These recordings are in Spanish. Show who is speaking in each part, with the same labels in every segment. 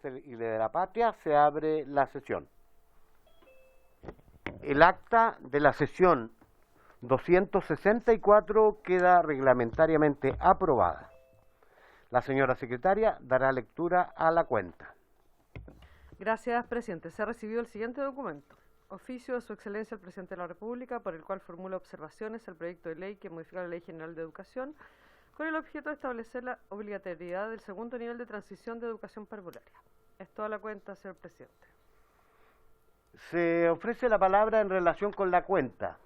Speaker 1: y de la Patria, se abre la sesión. El acta de la sesión 264 queda reglamentariamente aprobada. La señora secretaria dará lectura a la cuenta.
Speaker 2: Gracias, presidente. Se ha recibido el siguiente documento. Oficio de Su Excelencia el Presidente de la República, por el cual formula observaciones al proyecto de ley que modifica la Ley General de Educación, con el objeto de establecer la obligatoriedad del segundo nivel de transición de educación parvularia. Es toda la cuenta, señor presidente.
Speaker 1: Se ofrece la palabra en relación con la cuenta.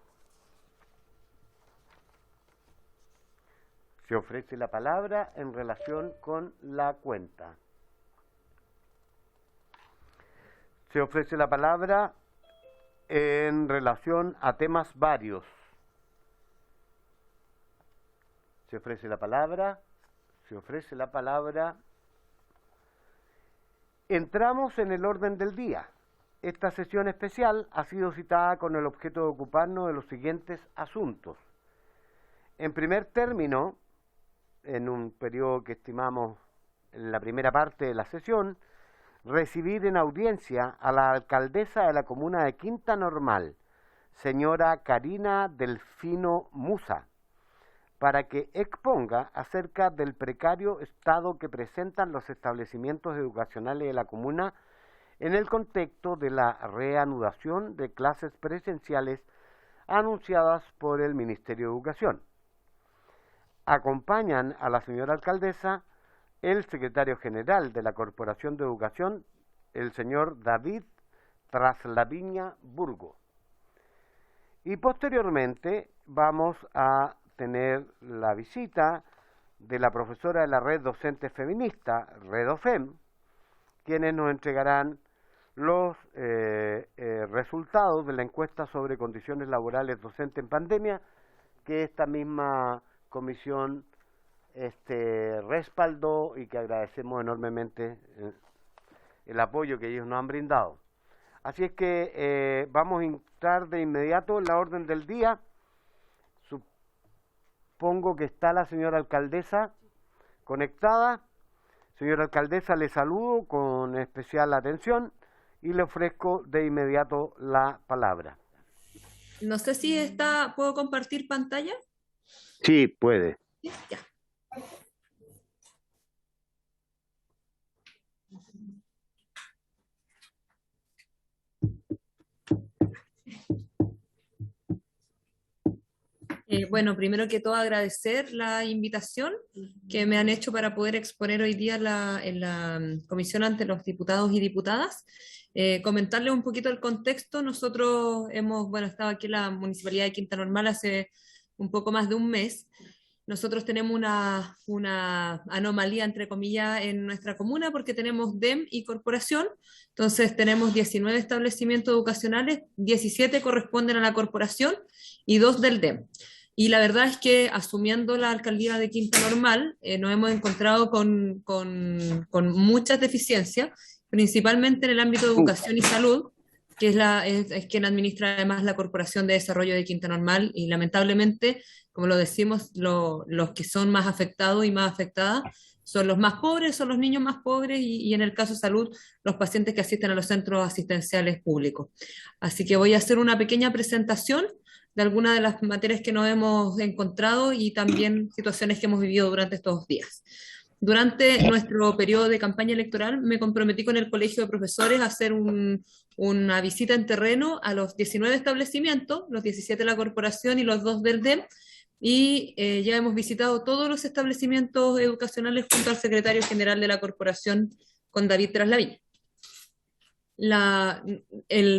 Speaker 1: Se ofrece la palabra en relación con la cuenta. Se ofrece la palabra en relación a temas varios. Se ofrece la palabra. Entramos en el orden del día. Esta sesión especial ha sido citada con el objeto de ocuparnos de los siguientes asuntos. En primer término, en un periodo que estimamos en la primera parte de la sesión, recibir en audiencia a la alcaldesa de la comuna de Quinta Normal, señora Karina Delfino Musa, para que exponga acerca del precario estado que presentan los establecimientos educacionales de la comuna en el contexto de la reanudación de clases presenciales anunciadas por el Ministerio de Educación. Acompañan a la señora alcaldesa el secretario general de la Corporación de Educación, el señor David Traslaviña Burgo. Y posteriormente vamos a tener la visita de la profesora de la Red Docente Feminista, REDOFEM, quienes nos entregarán los resultados de la encuesta sobre condiciones laborales docentes en pandemia, que esta misma comisión respaldó y que agradecemos enormemente el apoyo que ellos nos han brindado. Así es que vamos a entrar de inmediato en la orden del día. Supongo que está la señora alcaldesa conectada. Señora alcaldesa, le saludo con especial atención y le ofrezco de inmediato la palabra.
Speaker 3: No sé si ¿puedo compartir pantalla?
Speaker 1: Sí, puede.
Speaker 3: Ya. Bueno, primero que todo agradecer la invitación que me han hecho para poder exponer hoy día en la comisión ante los diputados y diputadas. Comentarles un poquito el contexto. Nosotros hemos estado aquí en la Municipalidad de Quinta Normal hace un poco más de un mes. Nosotros tenemos una anomalía, entre comillas, en nuestra comuna porque tenemos DEM y corporación. Entonces tenemos 19 establecimientos educacionales, 17 corresponden a la corporación y 2 del DEM. Y la verdad es que asumiendo la alcaldía de Quinta Normal, nos hemos encontrado con muchas deficiencias, principalmente en el ámbito de educación y salud, que es quien administra además la Corporación de Desarrollo de Quinta Normal, y lamentablemente, como lo decimos, los que son más afectados y más afectadas son los más pobres, son los niños más pobres y en el caso de salud, los pacientes que asisten a los centros asistenciales públicos. Así que voy a hacer una pequeña presentación de algunas de las materias que nos hemos encontrado y también situaciones que hemos vivido durante estos días. Durante nuestro periodo de campaña electoral me comprometí con el Colegio de Profesores a hacer una visita en terreno a los 19 establecimientos, los 17 de la corporación y los 2 del DEM, y ya hemos visitado todos los establecimientos educacionales junto al secretario general de la corporación, con David Traslaviña.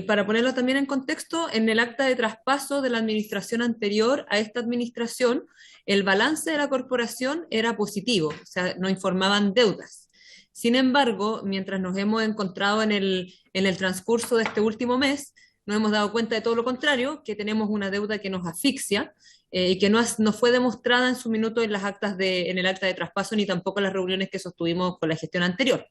Speaker 3: Para ponerlo también en contexto, en el acta de traspaso de la administración anterior a esta administración, el balance de la corporación era positivo, o sea, no informaban deudas. Sin embargo, mientras nos hemos encontrado en el transcurso de este último mes, nos hemos dado cuenta de todo lo contrario, que tenemos una deuda que nos asfixia y que no fue demostrada en su minuto en las actas en el acta de traspaso ni tampoco en las reuniones que sostuvimos con la gestión anterior.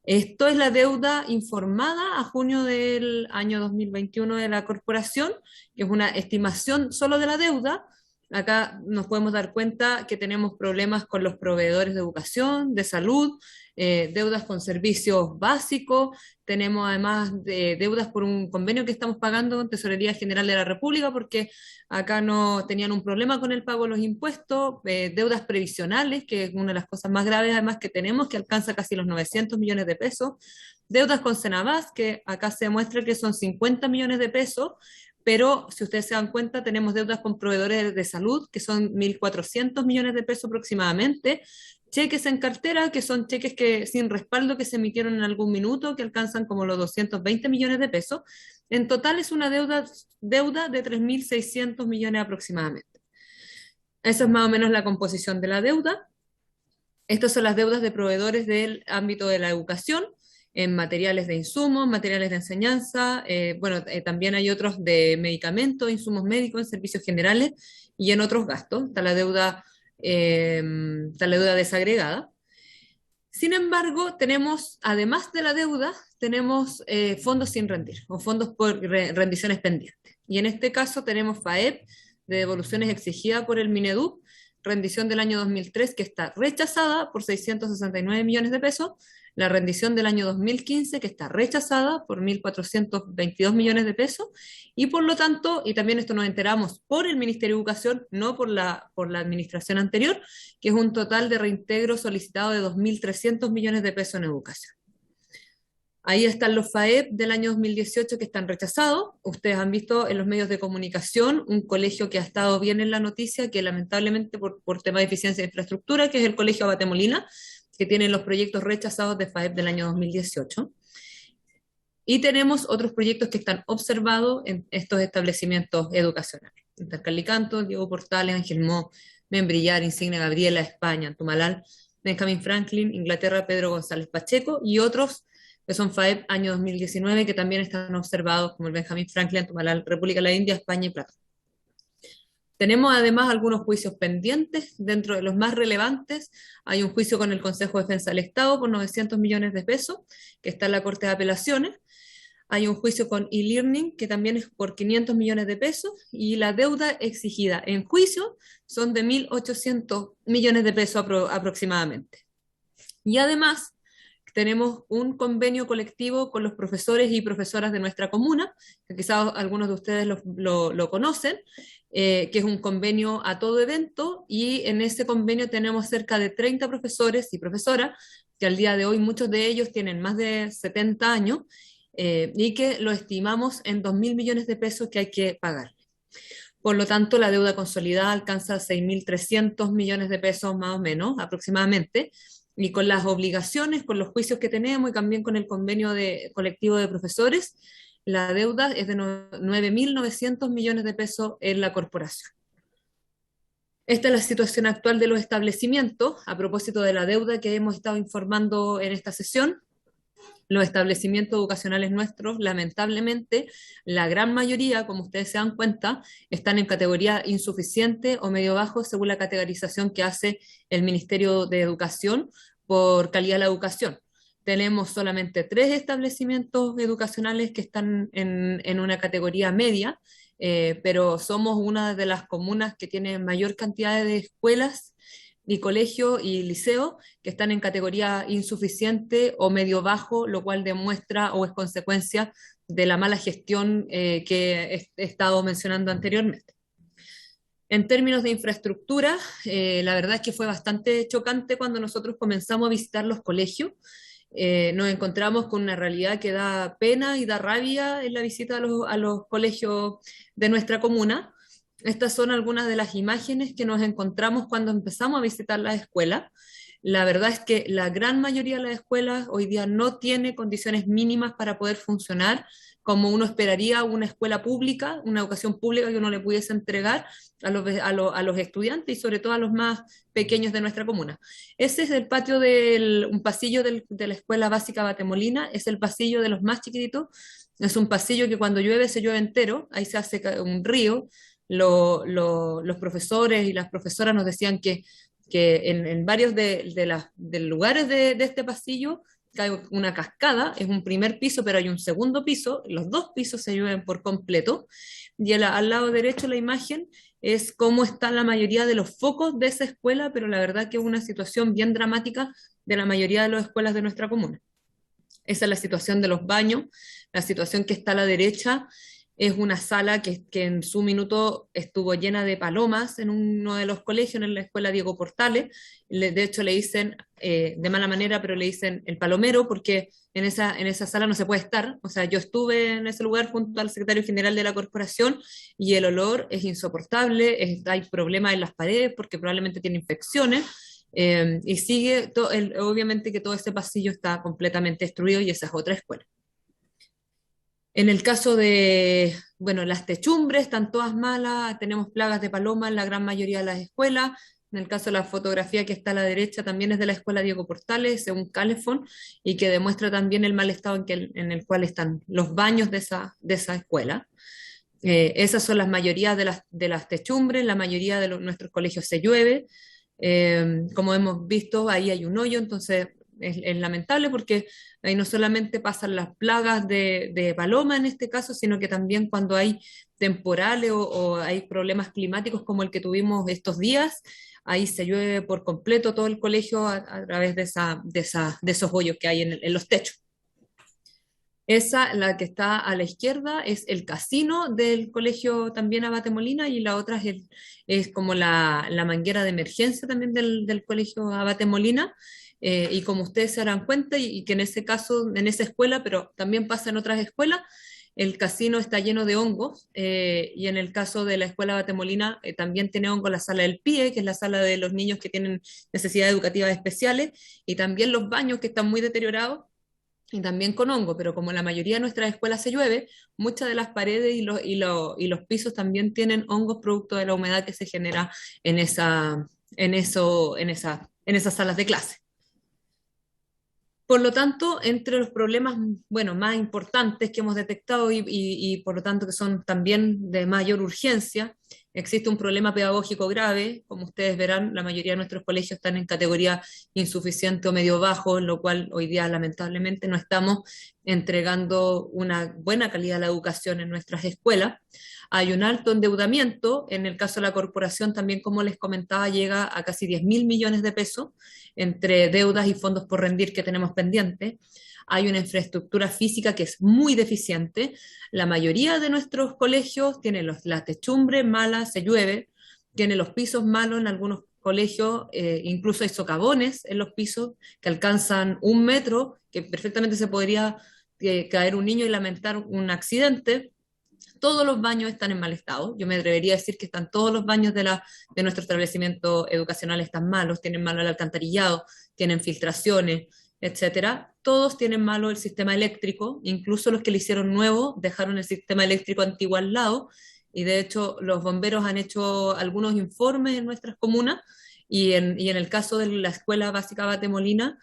Speaker 3: Esto es la deuda informada a junio del año 2021 de la corporación, que es una estimación solo de la deuda, Acá nos podemos dar cuenta que tenemos problemas con los proveedores de educación, de salud, deudas con servicios básicos, tenemos además deudas por un convenio que estamos pagando con Tesorería General de la República porque acá no tenían un problema con el pago de los impuestos, deudas previsionales, que es una de las cosas más graves además que tenemos, que alcanza casi los 900 millones de pesos, deudas con Senabas, que acá se demuestra que son 50 millones de pesos, pero si ustedes se dan cuenta, tenemos deudas con proveedores de salud, que son 1.400 millones de pesos aproximadamente, cheques en cartera, que son cheques que sin respaldo que se emitieron en algún minuto, que alcanzan como los 220 millones de pesos. En total es una deuda de 3.600 millones aproximadamente. Esa es más o menos la composición de la deuda. Estas son las deudas de proveedores del ámbito de la educación, en materiales de insumos, materiales de enseñanza, también hay otros de medicamentos, insumos médicos, en servicios generales y en otros gastos. Está la deuda desagregada. Sin embargo, tenemos, además de la deuda, tenemos fondos sin rendir o fondos por rendiciones pendientes. Y en este caso tenemos FAEP de devoluciones exigidas por el Mineduc, rendición del año 2003 que está rechazada por 669 millones de pesos, la rendición del año 2015 que está rechazada por 1.422 millones de pesos, y por lo tanto, y también esto nos enteramos por el Ministerio de Educación, no por la administración anterior, que es un total de reintegro solicitado de 2.300 millones de pesos en educación. Ahí están los FAEP del año 2018 que están rechazados. Ustedes han visto en los medios de comunicación un colegio que ha estado bien en la noticia, que lamentablemente por tema de eficiencia de infraestructura, que es el Colegio Abate Molina, que tienen los proyectos rechazados de FAEP del año 2018. Y tenemos otros proyectos que están observados en estos establecimientos educacionales. Intercalicanto, Diego Portales, Ángel Mo, Membrillar, Insigne Gabriela, España, Antumalal, Benjamin Franklin, Inglaterra, Pedro González Pacheco, y otros que son FAEP año 2019, que también están observados, como el Benjamin Franklin, Antumalal, República de la India, España y Plata. Tenemos además algunos juicios pendientes. Dentro de los más relevantes hay un juicio con el Consejo de Defensa del Estado por 900 millones de pesos, que está en la Corte de Apelaciones. Hay un juicio con e-learning, que también es por 500 millones de pesos, y la deuda exigida en juicio son de 1.800 millones de pesos aproximadamente. Y además tenemos un convenio colectivo con los profesores y profesoras de nuestra comuna, que quizás algunos de ustedes lo conocen, que es un convenio a todo evento, y en ese convenio tenemos cerca de 30 profesores y profesoras, que al día de hoy muchos de ellos tienen más de 70 años, y que lo estimamos en 2.000 millones de pesos que hay que pagar. Por lo tanto, la deuda consolidada alcanza 6.300 millones de pesos más o menos, aproximadamente, y con las obligaciones, con los juicios que tenemos y también con el convenio colectivo de profesores, la deuda es de 9.900 millones de pesos en la corporación. Esta es la situación actual de los establecimientos. A propósito de la deuda que hemos estado informando en esta sesión, los establecimientos educacionales nuestros, lamentablemente, la gran mayoría, como ustedes se dan cuenta, están en categoría insuficiente o medio bajo, según la categorización que hace el Ministerio de Educación por calidad de la educación. Tenemos solamente 3 establecimientos educacionales que están en una categoría media, pero somos una de las comunas que tiene mayor cantidad de escuelas y colegios y liceos que están en categoría insuficiente o medio bajo, lo cual demuestra o es consecuencia de la mala gestión que he estado mencionando anteriormente. En términos de infraestructura, la verdad es que fue bastante chocante cuando nosotros comenzamos a visitar los colegios. Nos encontramos con una realidad que da pena y da rabia en la visita a los colegios de nuestra comuna. Estas son algunas de las imágenes que nos encontramos cuando empezamos a visitar las escuelas. La verdad es que la gran mayoría de las escuelas hoy día no tiene condiciones mínimas para poder funcionar como uno esperaría una escuela pública, una educación pública que uno le pudiese entregar a los estudiantes y sobre todo a los más pequeños de nuestra comuna. Ese es el patio un pasillo de la Escuela Básica Abate Molina, es el pasillo de los más chiquititos, es un pasillo que cuando llueve se llueve entero, ahí se hace un río. Los profesores y las profesoras nos decían que en varios de los lugares de este pasillo cae una cascada, es un primer piso, pero hay un segundo piso, los dos pisos se llueven por completo, y al lado derecho la imagen es cómo están la mayoría de los focos de esa escuela, pero la verdad que es una situación bien dramática de la mayoría de las escuelas de nuestra comuna. Esa es la situación de los baños. La situación que está a la derecha es una sala que en su minuto estuvo llena de palomas en uno de los colegios, en la escuela Diego Portales. De hecho le dicen, de mala manera, pero le dicen el palomero, porque en esa sala no se puede estar. O sea, yo estuve en ese lugar junto al secretario general de la corporación y el olor es insoportable, hay problemas en las paredes porque probablemente tiene infecciones. Y sigue, obviamente que todo este pasillo está completamente destruido y esa es otra escuela. En el caso de, bueno, las techumbres están todas malas, tenemos plagas de paloma en la gran mayoría de las escuelas. En el caso de la fotografía que está a la derecha también es de la escuela Diego Portales, según Calefón, y que demuestra también el mal estado en el cual están los baños de esa escuela. Esas son las mayorías de las techumbres, la mayoría de nuestros colegios se llueve. Como hemos visto, ahí hay un hoyo, entonces es lamentable porque ahí no solamente pasan las plagas de paloma en este caso, sino que también cuando hay temporales o hay problemas climáticos como el que tuvimos estos días, ahí se llueve por completo todo el colegio a través de esos hoyos que hay en los techos. Esa, la que está a la izquierda, es el casino del colegio también Abate Molina y la otra es como la manguera de emergencia también del colegio Abate Molina. Y como ustedes se darán cuenta, y que en ese caso, en esa escuela, pero también pasa en otras escuelas, el casino está lleno de hongos, y en el caso de la escuela Abate Molina también tiene hongo la sala del PIE, que es la sala de los niños que tienen necesidades educativas especiales, y también los baños que están muy deteriorados, y también con hongo, pero como la mayoría de nuestras escuelas se llueve, muchas de las paredes y los pisos también tienen hongos producto de la humedad que se genera en esas salas de clase. Por lo tanto, entre los problemas, bueno, más importantes que hemos detectado y por lo tanto que son también de mayor urgencia, existe un problema pedagógico grave. Como ustedes verán, la mayoría de nuestros colegios están en categoría insuficiente o medio bajo, en lo cual hoy día lamentablemente no estamos entregando una buena calidad de la educación en nuestras escuelas. Hay un alto endeudamiento, en el caso de la corporación también, como les comentaba, llega a casi 10.000 millones de pesos entre deudas y fondos por rendir que tenemos pendientes. Hay una infraestructura física que es muy deficiente. La mayoría de nuestros colegios tienen las techumbres malas, se llueve, tienen los pisos malos en algunos colegios, incluso hay socavones en los pisos que alcanzan 1 metro, que perfectamente se podría caer un niño y lamentar un accidente. Todos los baños están en mal estado. Yo me atrevería a decir que están todos los baños de nuestro establecimiento educacional están malos, tienen malo el alcantarillado, tienen filtraciones, etcétera. Todos tienen malo el sistema eléctrico, incluso los que le hicieron nuevo dejaron el sistema eléctrico antiguo al lado, y de hecho los bomberos han hecho algunos informes en nuestras comunas, y en el caso de la Escuela Básica Abate Molina,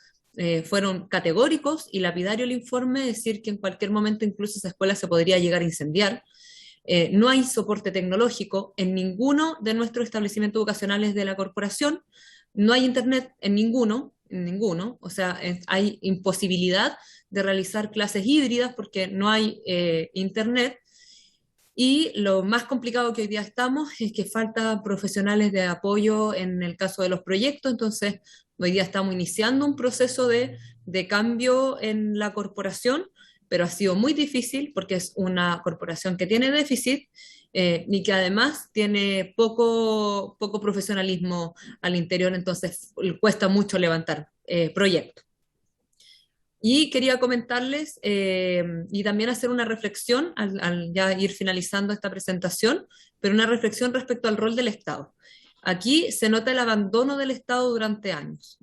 Speaker 3: fueron categóricos y lapidario el informe, decir que en cualquier momento incluso esa escuela se podría llegar a incendiar. No hay soporte tecnológico en ninguno de nuestros establecimientos educacionales de la corporación, no hay internet en ninguno, o sea, hay imposibilidad de realizar clases híbridas porque no hay internet. Y lo más complicado que hoy día estamos es que falta profesionales de apoyo en el caso de los proyectos, entonces hoy día estamos iniciando un proceso de cambio en la corporación, pero ha sido muy difícil porque es una corporación que tiene déficit y que además tiene poco profesionalismo al interior, entonces cuesta mucho levantar proyectos. Y quería comentarles y también hacer una reflexión al ya ir finalizando esta presentación, pero una reflexión respecto al rol del Estado. Aquí se nota el abandono del Estado durante años.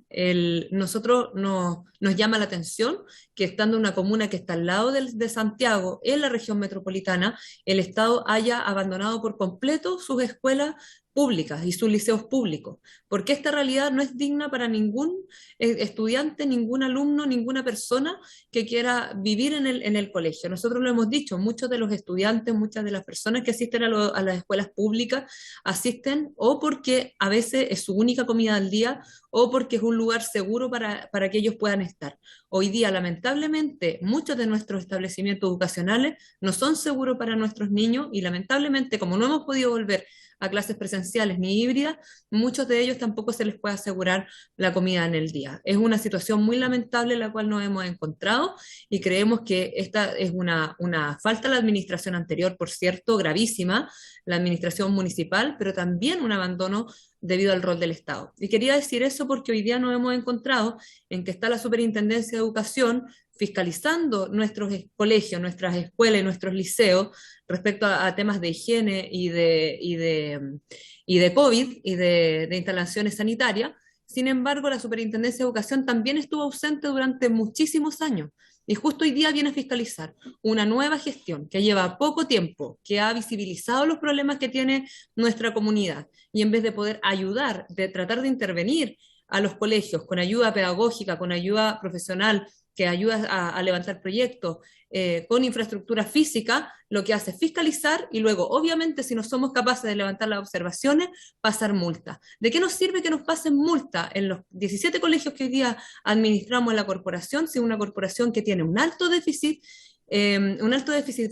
Speaker 3: Nosotros nos llama la atención que estando en una comuna que está al lado de Santiago, en la región metropolitana, el Estado haya abandonado por completo sus escuelas públicas y sus liceos públicos, porque esta realidad no es digna para ningún estudiante, ningún alumno, ninguna persona que quiera vivir en el colegio. Nosotros lo hemos dicho, muchos de los estudiantes, muchas de las personas que asisten a las escuelas públicas asisten o porque a veces es su única comida al día o porque es un lugar seguro para que ellos puedan estar. Hoy día, lamentablemente, muchos de nuestros establecimientos educacionales no son seguros para nuestros niños y lamentablemente, como no hemos podido volver a clases presenciales ni híbridas, muchos de ellos tampoco se les puede asegurar la comida en el día. Es una situación muy lamentable en la cual nos hemos encontrado y creemos que esta es una falta a la administración anterior, por cierto, gravísima, la administración municipal, pero también un abandono debido al rol del Estado. Y quería decir eso porque hoy día nos hemos encontrado en que está la Superintendencia de Educación fiscalizando nuestros colegios, nuestras escuelas y nuestros liceos respecto a temas de higiene y de COVID y de instalaciones sanitarias. Sin embargo, la Superintendencia de Educación también estuvo ausente durante muchísimos años. Y justo hoy día viene a fiscalizar una nueva gestión que lleva poco tiempo, que ha visibilizado los problemas que tiene nuestra comunidad. Y en vez de poder ayudar, de tratar de intervenir a los colegios con ayuda pedagógica, con ayuda profesional, que ayuda a levantar proyectos, con infraestructura física, lo que hace es fiscalizar y luego, obviamente, si no somos capaces de levantar las observaciones, pasar multa. ¿De qué nos sirve que nos pasen multa en los 17 colegios que hoy día administramos en la corporación, si una corporación que tiene un alto déficit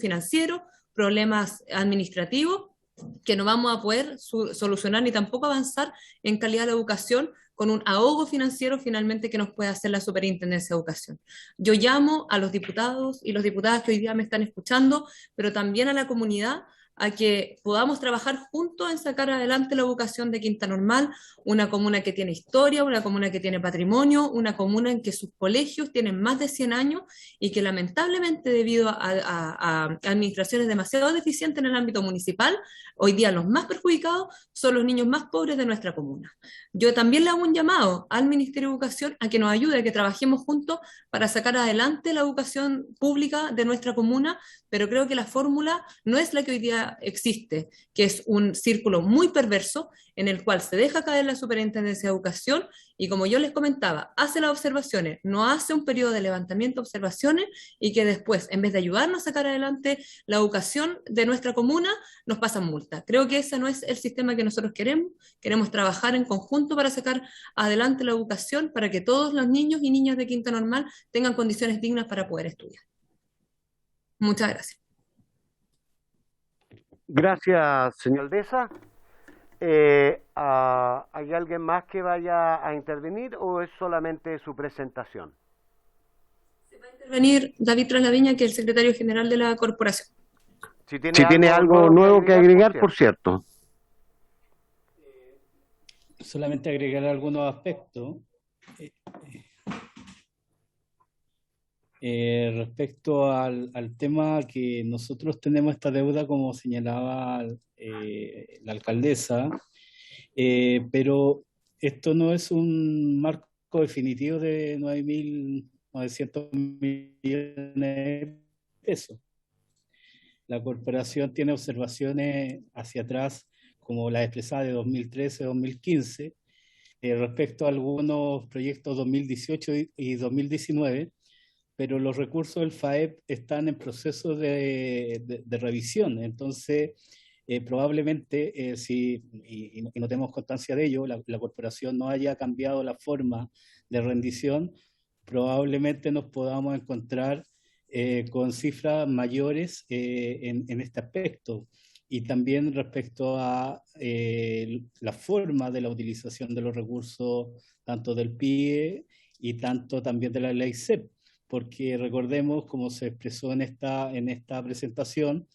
Speaker 3: financiero, problemas administrativos, que no vamos a poder solucionar ni tampoco avanzar en calidad de la educación con un ahogo financiero finalmente que nos puede hacer la Superintendencia de Educación? Yo llamo a los diputados y las diputadas que hoy día me están escuchando, pero también a la comunidad, a que podamos trabajar juntos en sacar adelante la educación de Quinta Normal, una comuna que tiene historia, una comuna que tiene patrimonio, una comuna en que sus colegios tienen más de 100 años y que lamentablemente debido a administraciones demasiado deficientes en el ámbito municipal, hoy día los más perjudicados son los niños más pobres de nuestra comuna. Yo también le hago un llamado al Ministerio de Educación a que nos ayude, a que trabajemos juntos para sacar adelante la educación pública de nuestra comuna, pero creo que la fórmula no es la que hoy día existe, que es un círculo muy perverso en el cual se deja caer la Superintendencia de Educación y, como yo les comentaba, hace las observaciones, no hace un periodo de levantamiento de observaciones y que después, en vez de ayudarnos a sacar adelante la educación de nuestra comuna, nos pasan multas. Creo que ese no es el sistema que nosotros queremos trabajar en conjunto para sacar adelante la educación, para que todos los niños y niñas de Quinta Normal tengan condiciones dignas para poder estudiar. Muchas gracias.
Speaker 1: Gracias, señor Aldesa. ¿Hay alguien más que vaya a intervenir o es solamente su presentación?
Speaker 3: Se va a intervenir David Traslaviña, que es el secretario general de la corporación.
Speaker 1: Si tiene algo nuevo que agregar, por cierto.
Speaker 4: Solamente agregar algunos aspectos. Respecto al tema que nosotros tenemos esta deuda, como señalaba la alcaldesa, pero esto no es un marco definitivo de 9.900 millones de pesos. La corporación tiene observaciones hacia atrás, como la expresada de 2013-2015, respecto a algunos proyectos 2018 y 2019, pero los recursos del FAEP están en proceso de revisión. Entonces, probablemente, y no tenemos constancia de ello, la corporación no haya cambiado la forma de rendición, probablemente nos podamos encontrar con cifras mayores en este aspecto. Y también respecto a la forma de la utilización de los recursos, tanto del PIE y tanto también de la ley CEP. Porque recordemos, como se expresó en esta presentación,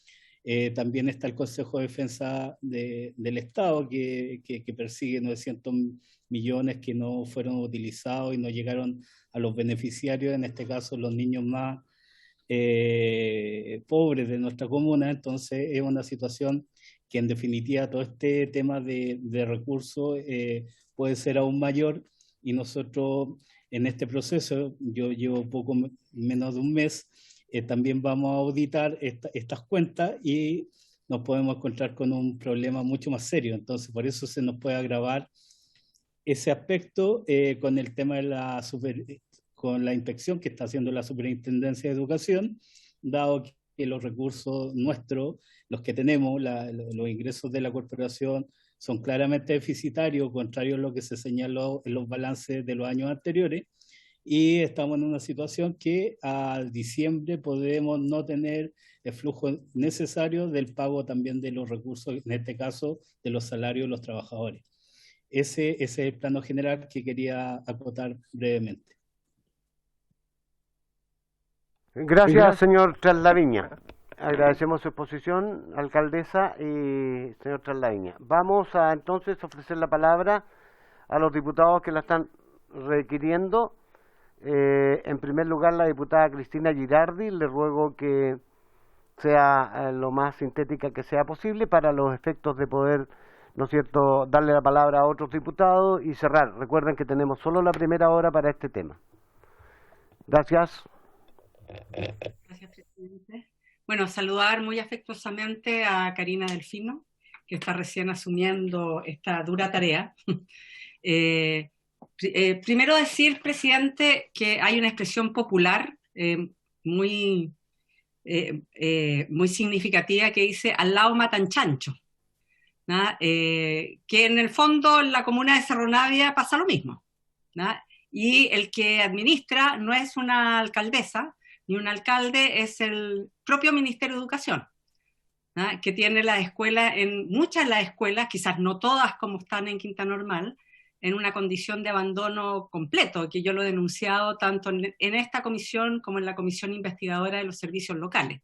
Speaker 4: también está el Consejo de Defensa del Estado que persigue 900 millones que no fueron utilizados y no llegaron a los beneficiarios, en este caso los niños más pobres de nuestra comuna. Entonces es una situación que en definitiva todo este tema de recursos puede ser aún mayor, y nosotros en este proceso, yo llevo poco menos de un mes, también vamos a auditar estas cuentas y nos podemos encontrar con un problema mucho más serio. Entonces, por eso se nos puede agravar ese aspecto con el tema de con la inspección que está haciendo la Superintendencia de Educación, dado que los recursos nuestros, los que tenemos, los ingresos de la corporación, son claramente deficitarios, contrario a lo que se señaló en los balances de los años anteriores, y estamos en una situación que a diciembre podemos no tener el flujo necesario del pago también de los recursos, en este caso de los salarios de los trabajadores. Ese es el plano general que quería acotar brevemente.
Speaker 1: Gracias, señor Traslaviña. Agradecemos su exposición, alcaldesa y señor Traslaviña. Vamos a entonces ofrecer la palabra a los diputados que la están requiriendo. En primer lugar, la diputada Cristina Girardi. Le ruego que sea lo más sintética que sea posible para los efectos de poder, ¿no es cierto?, darle la palabra a otros diputados y cerrar. Recuerden que tenemos solo la primera hora para este tema. Gracias.
Speaker 5: Gracias, presidente. Bueno, saludar muy afectuosamente a Karina Delfino, que está recién asumiendo esta dura tarea. Primero decir, presidente, que hay una expresión popular muy significativa que dice al lado matan chancho, ¿no? Que en el fondo en la comuna de Cerro Navia pasa lo mismo, ¿no? Y el que administra no es una alcaldesa ni un alcalde, es el propio Ministerio de Educación, ¿no? Que tiene las escuelas, en muchas de las escuelas, quizás no todas como están en Quinta Normal, en una condición de abandono completo, que yo lo he denunciado tanto en esta comisión como en la comisión investigadora de los servicios locales,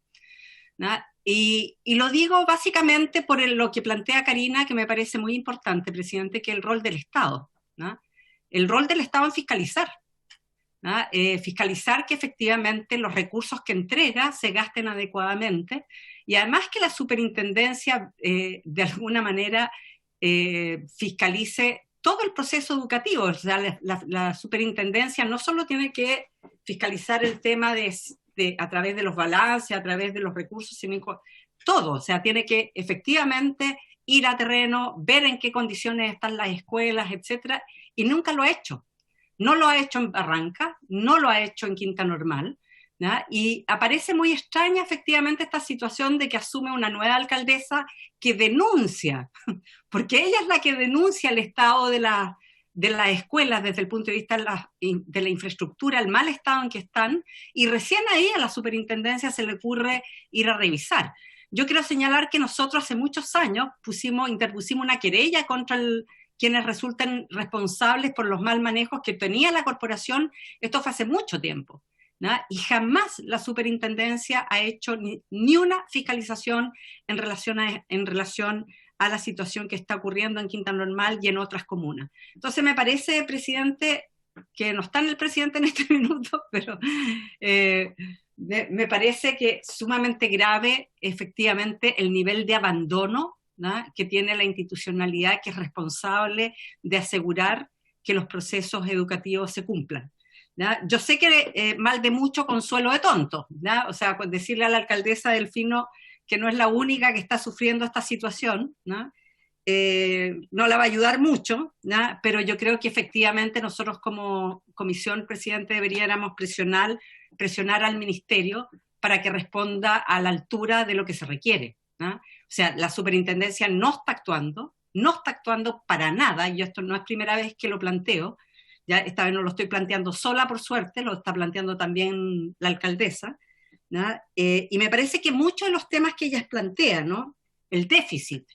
Speaker 5: ¿no? Y lo digo básicamente por lo que plantea Karina, que me parece muy importante, presidente, que es el rol del Estado, ¿no? El rol del Estado en fiscalizar, ¿no? Fiscalizar que efectivamente los recursos que entrega se gasten adecuadamente, y además que la superintendencia de alguna manera fiscalice todo el proceso educativo. O sea, la superintendencia no solo tiene que fiscalizar el tema a través de los balances, a través de los recursos, sino todo. O sea, tiene que efectivamente ir a terreno, ver en qué condiciones están las escuelas, etcétera, y nunca lo ha hecho. No lo ha hecho en Barranca, no lo ha hecho en Quinta Normal, ¿no? Y aparece muy extraña efectivamente esta situación de que asume una nueva alcaldesa que denuncia, porque ella es la que denuncia el estado de las escuelas desde el punto de vista de la infraestructura, el mal estado en que están, y recién ahí a la superintendencia se le ocurre ir a revisar. Yo quiero señalar que nosotros hace muchos años interpusimos una querella contra quienes resultan responsables por los mal manejos que tenía la corporación. Esto fue hace mucho tiempo, ¿no? Y jamás la superintendencia ha hecho ni una fiscalización en relación a la situación que está ocurriendo en Quinta Normal y en otras comunas. Entonces me parece, presidente, que no está en el presidente en este minuto, pero me parece que es sumamente grave efectivamente el nivel de abandono, ¿no?, que tiene la institucionalidad que es responsable de asegurar que los procesos educativos se cumplan, ¿no? Yo sé que mal de mucho consuelo de tonto, ¿no? O sea, decirle a la alcaldesa Delfino que no es la única que está sufriendo esta situación, ¿no? No la va a ayudar mucho, ¿no? Pero yo creo que efectivamente nosotros como comisión, presidente, deberíamos presionar al ministerio para que responda a la altura de lo que se requiere, ¿no? O sea, la superintendencia no está actuando para nada, y esto no es primera vez que lo planteo, ya esta vez no lo estoy planteando sola por suerte, lo está planteando también la alcaldesa, ¿no? Y me parece que muchos de los temas que ella plantea, ¿no? El déficit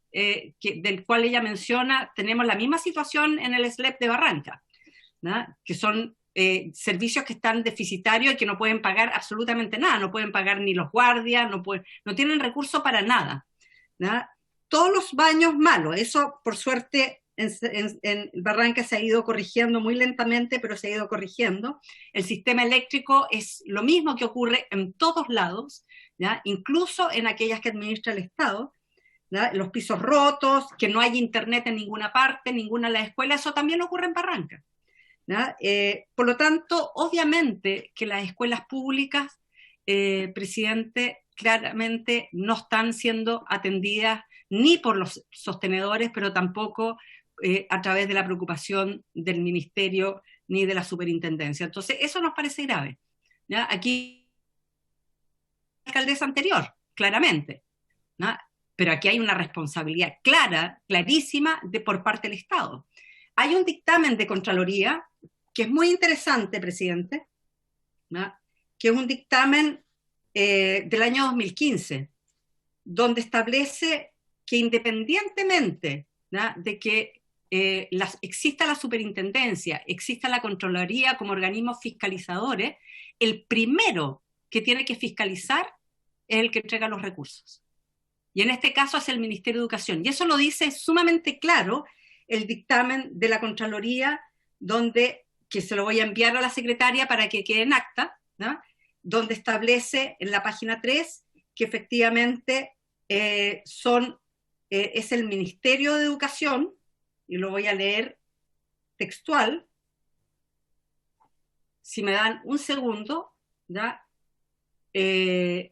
Speaker 5: del cual ella menciona, tenemos la misma situación en el SLEP de Barranca, ¿no? Que son servicios que están deficitarios y que no pueden pagar absolutamente nada, no pueden pagar ni los guardias, no tienen recursos para nada, ¿no? Todos los baños malos, eso por suerte en Barranca se ha ido corrigiendo muy lentamente, pero se ha ido corrigiendo. El sistema eléctrico es lo mismo que ocurre en todos lados, ¿ya? Incluso en aquellas que administra el Estado, ¿ya? Los pisos rotos, que no hay internet en ninguna parte, ninguna de las escuelas, eso también ocurre en Barranca, ¿ya? Por lo tanto, obviamente que las escuelas públicas, presidente, claramente no están siendo atendidas ni por los sostenedores, pero tampoco a través de la preocupación del ministerio ni de la superintendencia. Entonces, eso nos parece grave, ¿ya? Aquí, la alcaldesa anterior, claramente, ¿no? Pero aquí hay una responsabilidad clara, clarísima, por parte del Estado. Hay un dictamen de Contraloría que es muy interesante, presidente, ¿no? Que es un dictamen del año 2015, donde establece que independientemente, ¿no?, de que exista la superintendencia, exista la Contraloría como organismos fiscalizadores, el primero que tiene que fiscalizar es el que entrega los recursos. Y en este caso es el Ministerio de Educación. Y eso lo dice sumamente claro el dictamen de la Contraloría, que se lo voy a enviar a la secretaria para que quede en acta, ¿no?, donde establece en la página 3 que efectivamente es el Ministerio de Educación, y lo voy a leer textual, si me dan un segundo, ¿ya? De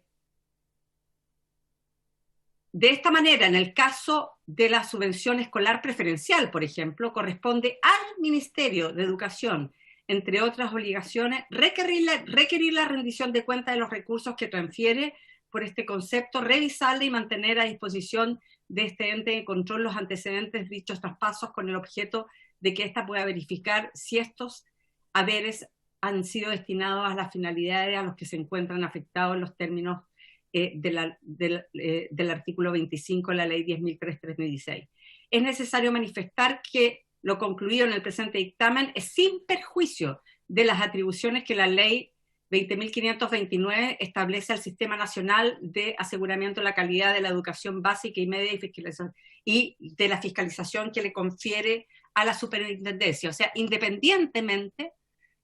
Speaker 5: esta manera, en el caso de la subvención escolar preferencial, por ejemplo, corresponde al Ministerio de Educación, entre otras obligaciones, requerir la rendición de cuenta de los recursos que transfiere por este concepto, revisarla y mantener a disposición de este ente de control los antecedentes de dichos traspasos con el objeto de que ésta pueda verificar si estos haberes han sido destinados a las finalidades a los que se encuentran afectados en los términos del artículo 25 de la Ley 10.003/2016. Es necesario manifestar que lo concluido en el presente dictamen es sin perjuicio de las atribuciones que la Ley 20.529 establece al Sistema Nacional de Aseguramiento de la Calidad de la Educación Básica y Media y de la fiscalización que le confiere a la superintendencia. O sea, independientemente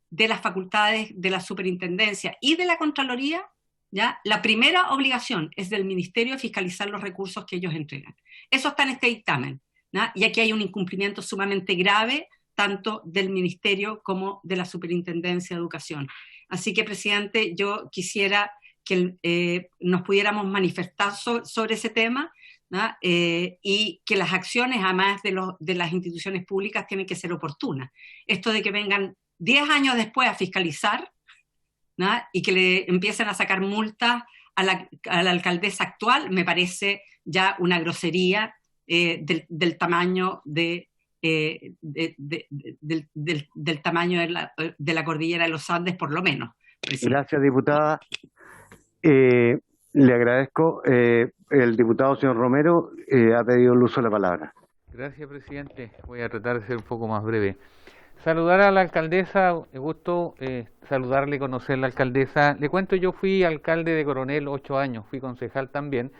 Speaker 5: de las facultades de la superintendencia y de la Contraloría, ¿ya?, la primera obligación es del Ministerio fiscalizar los recursos que ellos entregan. Eso está en este dictamen, ¿no? Y aquí hay un incumplimiento sumamente grave, tanto del Ministerio como de la Superintendencia de Educación. Así que, presidente, yo quisiera que nos pudiéramos manifestar sobre ese tema, ¿no? Y que las acciones, además de las instituciones públicas, tienen que ser oportunas. Esto de que vengan 10 años después a fiscalizar, ¿no?, y que le empiecen a sacar multas a la alcaldesa actual, me parece ya una grosería del tamaño del tamaño de la cordillera de los Andes, por lo menos. Presidente.
Speaker 1: Gracias, diputada. Le agradezco. El diputado señor Romero ha pedido el uso de la palabra.
Speaker 6: Gracias, presidente. Voy a tratar de ser un poco más breve. Saludar a la alcaldesa, me gustó saludarle y conocer a la alcaldesa. Le cuento, yo fui alcalde de Coronel 8 años, fui concejal también.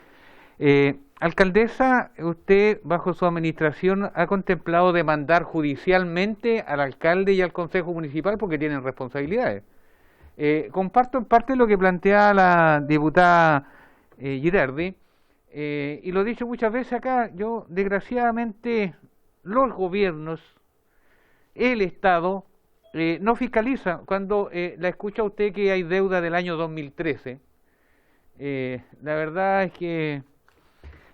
Speaker 6: Alcaldesa, usted bajo su administración ha contemplado demandar judicialmente al alcalde y al consejo municipal porque tienen responsabilidades. Comparto en parte lo que plantea la diputada Girardi, y lo he dicho muchas veces acá. Yo, desgraciadamente, los gobiernos, el Estado, no fiscaliza. Cuando la escucha usted que hay deuda del año 2013, la verdad es que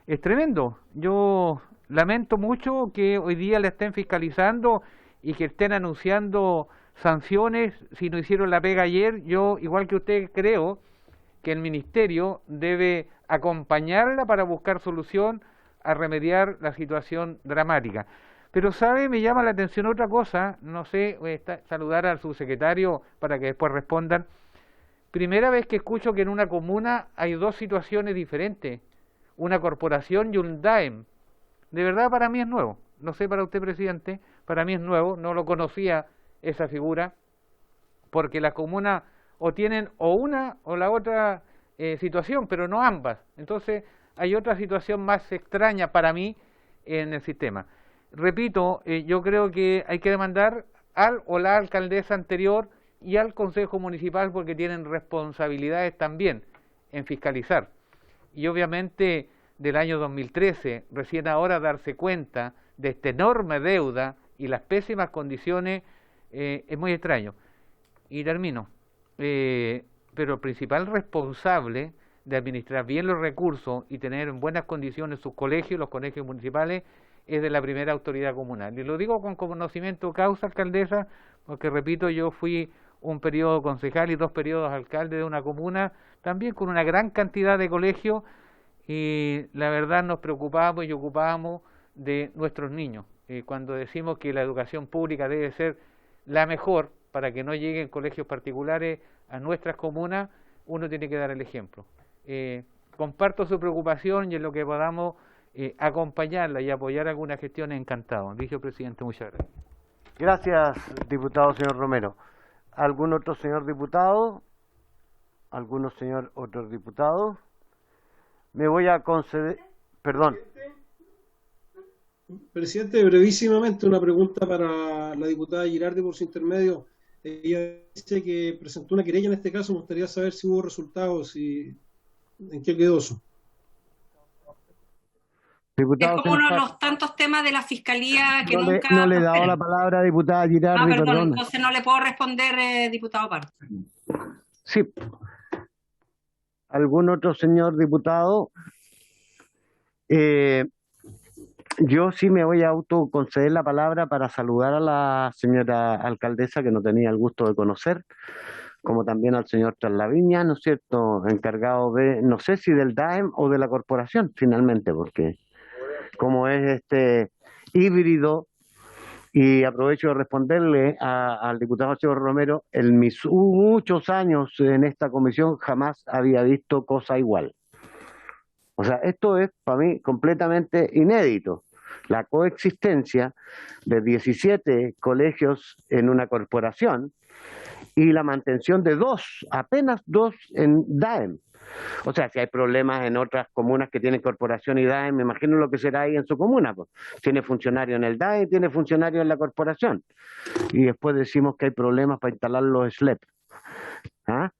Speaker 6: es tremendo. Yo lamento mucho que hoy día la estén fiscalizando y que estén anunciando sanciones si no hicieron la pega ayer. Yo, igual que usted, creo que el Ministerio debe acompañarla para buscar solución a remediar la situación dramática. Pero, ¿sabe? Me llama la atención otra cosa, no sé, saludar al subsecretario para que después respondan. Primera vez que escucho que en una comuna hay dos situaciones diferentes, una corporación y un DAEM. De verdad, para mí es nuevo. No sé para usted, presidente, para mí es nuevo, no lo conocía esa figura, porque las comunas o tienen o una o la otra situación, pero no ambas. Entonces, hay otra situación más extraña para mí en el sistema. Repito, yo creo que hay que demandar al o la alcaldesa anterior y al consejo municipal porque tienen responsabilidades también en fiscalizar. Y obviamente del año 2013, recién ahora darse cuenta de esta enorme deuda y las pésimas condiciones, es muy extraño. Y termino. Pero el principal responsable de administrar bien los recursos y tener en buenas condiciones sus colegios, los colegios municipales, es de la primera autoridad comunal. Y lo digo con conocimiento de causa, alcaldesa, porque repito, yo fui un periodo concejal y 2 periodos alcalde de una comuna, también con una gran cantidad de colegios, y la verdad nos preocupábamos y ocupábamos de nuestros niños. Cuando decimos que la educación pública debe ser la mejor para que no lleguen colegios particulares a nuestras comunas, uno tiene que dar el ejemplo. Comparto su preocupación y en lo que podamos acompañarla y apoyar alguna gestión, encantado. Dijo presidente, muchas gracias.
Speaker 1: Gracias, diputado señor Romero. ¿Algún otro señor diputado? ¿Alguno señor otro diputado? Me voy a conceder... Perdón.
Speaker 7: Presidente, brevísimamente una pregunta para la diputada Girardi por su intermedio. Ella dice que presentó una querella en este caso. Me gustaría saber si hubo resultados y en qué quedó eso.
Speaker 1: Diputado,
Speaker 5: es como uno de los tantos temas de la fiscalía que
Speaker 1: no
Speaker 5: nunca...
Speaker 1: no le he dado la palabra a diputada Girardi.
Speaker 5: perdón,
Speaker 1: perdona.
Speaker 5: entonces no le puedo responder, diputado Pardo.
Speaker 1: Sí. ¿Algún otro señor diputado? Yo sí me voy a autoconceder la palabra para saludar a la señora alcaldesa, que no tenía el gusto de conocer, como también al señor Traslaviña, ¿no es cierto?, encargado de, no sé si del DAEM o de la corporación, finalmente, porque como es híbrido, y aprovecho de responderle al diputado señor Romero, en mis muchos años en esta comisión jamás había visto cosa igual. O sea, esto es para mí completamente inédito. La coexistencia de 17 colegios en una corporación y la mantención de apenas dos en DAEM. O sea, si hay problemas en otras comunas que tienen corporación y DAEM, me imagino lo que será ahí en su comuna. Pues. Tiene funcionario en el DAEM, tiene funcionario en la corporación. Y después decimos que hay problemas para instalar los SLEP. ¿Ah?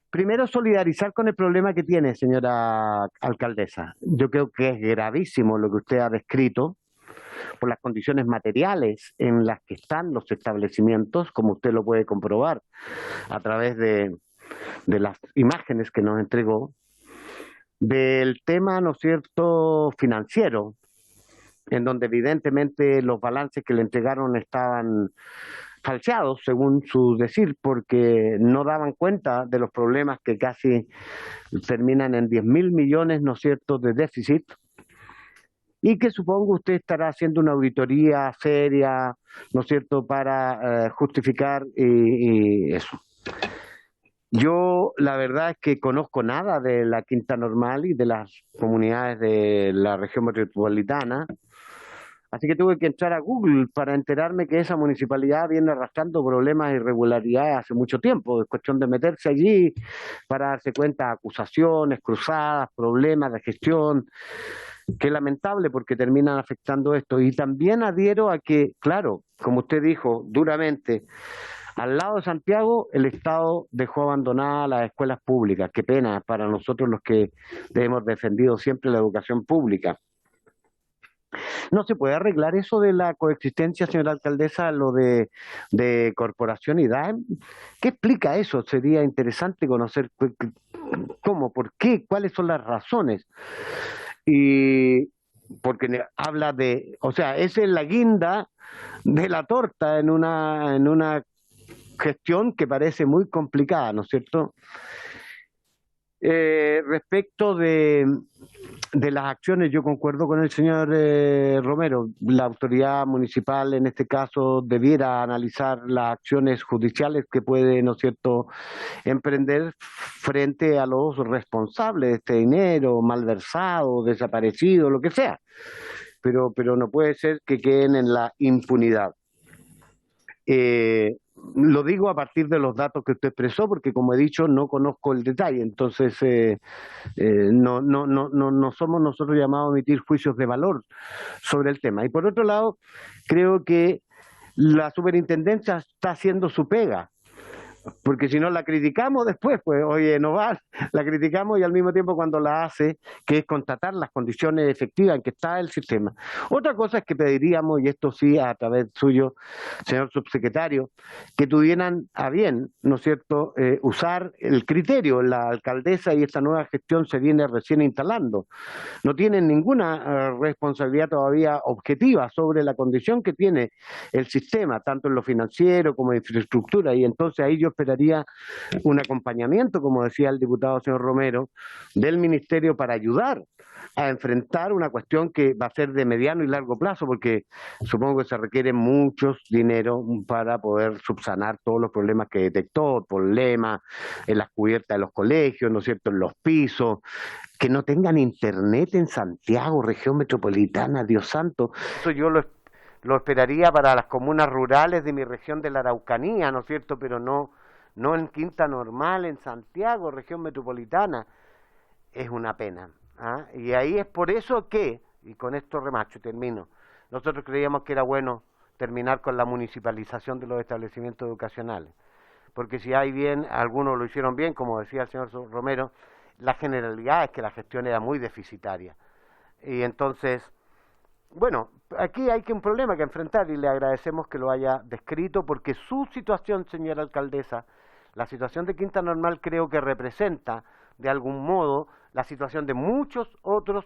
Speaker 1: Primero, solidarizar con el problema que tiene, señora alcaldesa. Yo creo que es gravísimo lo que usted ha descrito por las condiciones materiales en las que están los establecimientos, como usted lo puede comprobar a través de las imágenes que nos entregó, del tema, ¿no es cierto?, financiero, en donde evidentemente los balances que le entregaron estaban falseados, según su decir, porque no daban cuenta de los problemas que casi terminan en 10.000 millones, ¿no es cierto?, de déficit, y que supongo usted estará haciendo una auditoría seria, ¿no es cierto?, para justificar y eso. Yo la verdad es que conozco nada de la Quinta Normal y de las comunidades de la región metropolitana, así que tuve que entrar a Google para enterarme que esa municipalidad viene arrastrando problemas e irregularidades hace mucho tiempo. Es cuestión de meterse allí para darse cuenta de acusaciones, cruzadas, problemas de gestión. Qué lamentable porque terminan afectando esto. Y también adhiero a que, claro, como usted dijo duramente, al lado de Santiago el Estado dejó abandonadas las escuelas públicas. Qué pena para nosotros los que hemos defendido siempre la educación pública. ¿No se puede arreglar eso de la coexistencia, señora alcaldesa, lo de corporación y DAEM? ¿Qué explica eso? Sería interesante conocer cómo, por qué, cuáles son las razones. Y porque habla de, o sea, esa es la guinda de la torta en una gestión que parece muy complicada, ¿no es cierto? Respecto de las acciones, yo concuerdo con el señor Romero. La autoridad municipal en este caso debiera analizar las acciones judiciales que puede, ¿no es cierto?, emprender frente a los responsables de este dinero malversado, desaparecido, lo que sea, pero no puede ser que queden en la impunidad. Lo digo a partir de los datos que usted expresó, porque como he dicho, no conozco el detalle, entonces no somos nosotros llamados a emitir juicios de valor sobre el tema. Y por otro lado, creo que la superintendencia está haciendo su pega, porque si no la criticamos después, pues oye, no va, la criticamos y al mismo tiempo cuando la hace, que es constatar las condiciones efectivas en que está el sistema. Otra cosa es que pediríamos, y esto sí a través suyo, señor subsecretario, que tuvieran a bien, ¿no es cierto?, usar el criterio. La alcaldesa y esta nueva gestión se viene recién instalando. No tienen ninguna responsabilidad todavía objetiva sobre la condición que tiene el sistema, tanto en lo financiero como en infraestructura, y entonces ahí yo esperaría un acompañamiento, como decía el diputado señor Romero, del Ministerio para ayudar a enfrentar una cuestión que va a ser de mediano y largo plazo, porque supongo que se requiere mucho dinero para poder subsanar todos los problemas que detectó, problemas en las cubiertas de los colegios, ¿no es cierto?, en los pisos, que no tengan internet en Santiago, región metropolitana, Dios santo. Eso yo lo esperaría para las comunas rurales de mi región de la Araucanía, ¿no es cierto?, pero no en Quinta Normal, en Santiago, región metropolitana. Es una pena. ¿Ah? Y ahí es por eso que, y con esto remacho y termino, nosotros creíamos que era bueno terminar con la municipalización de los establecimientos educacionales, porque si hay bien, algunos lo hicieron bien, como decía el señor Romero, la generalidad es que la gestión era muy deficitaria, y entonces, bueno, aquí hay un problema que enfrentar, y le agradecemos que lo haya descrito, porque su situación, señora alcaldesa, la situación de Quinta Normal creo que representa, de algún modo, la situación de muchos otros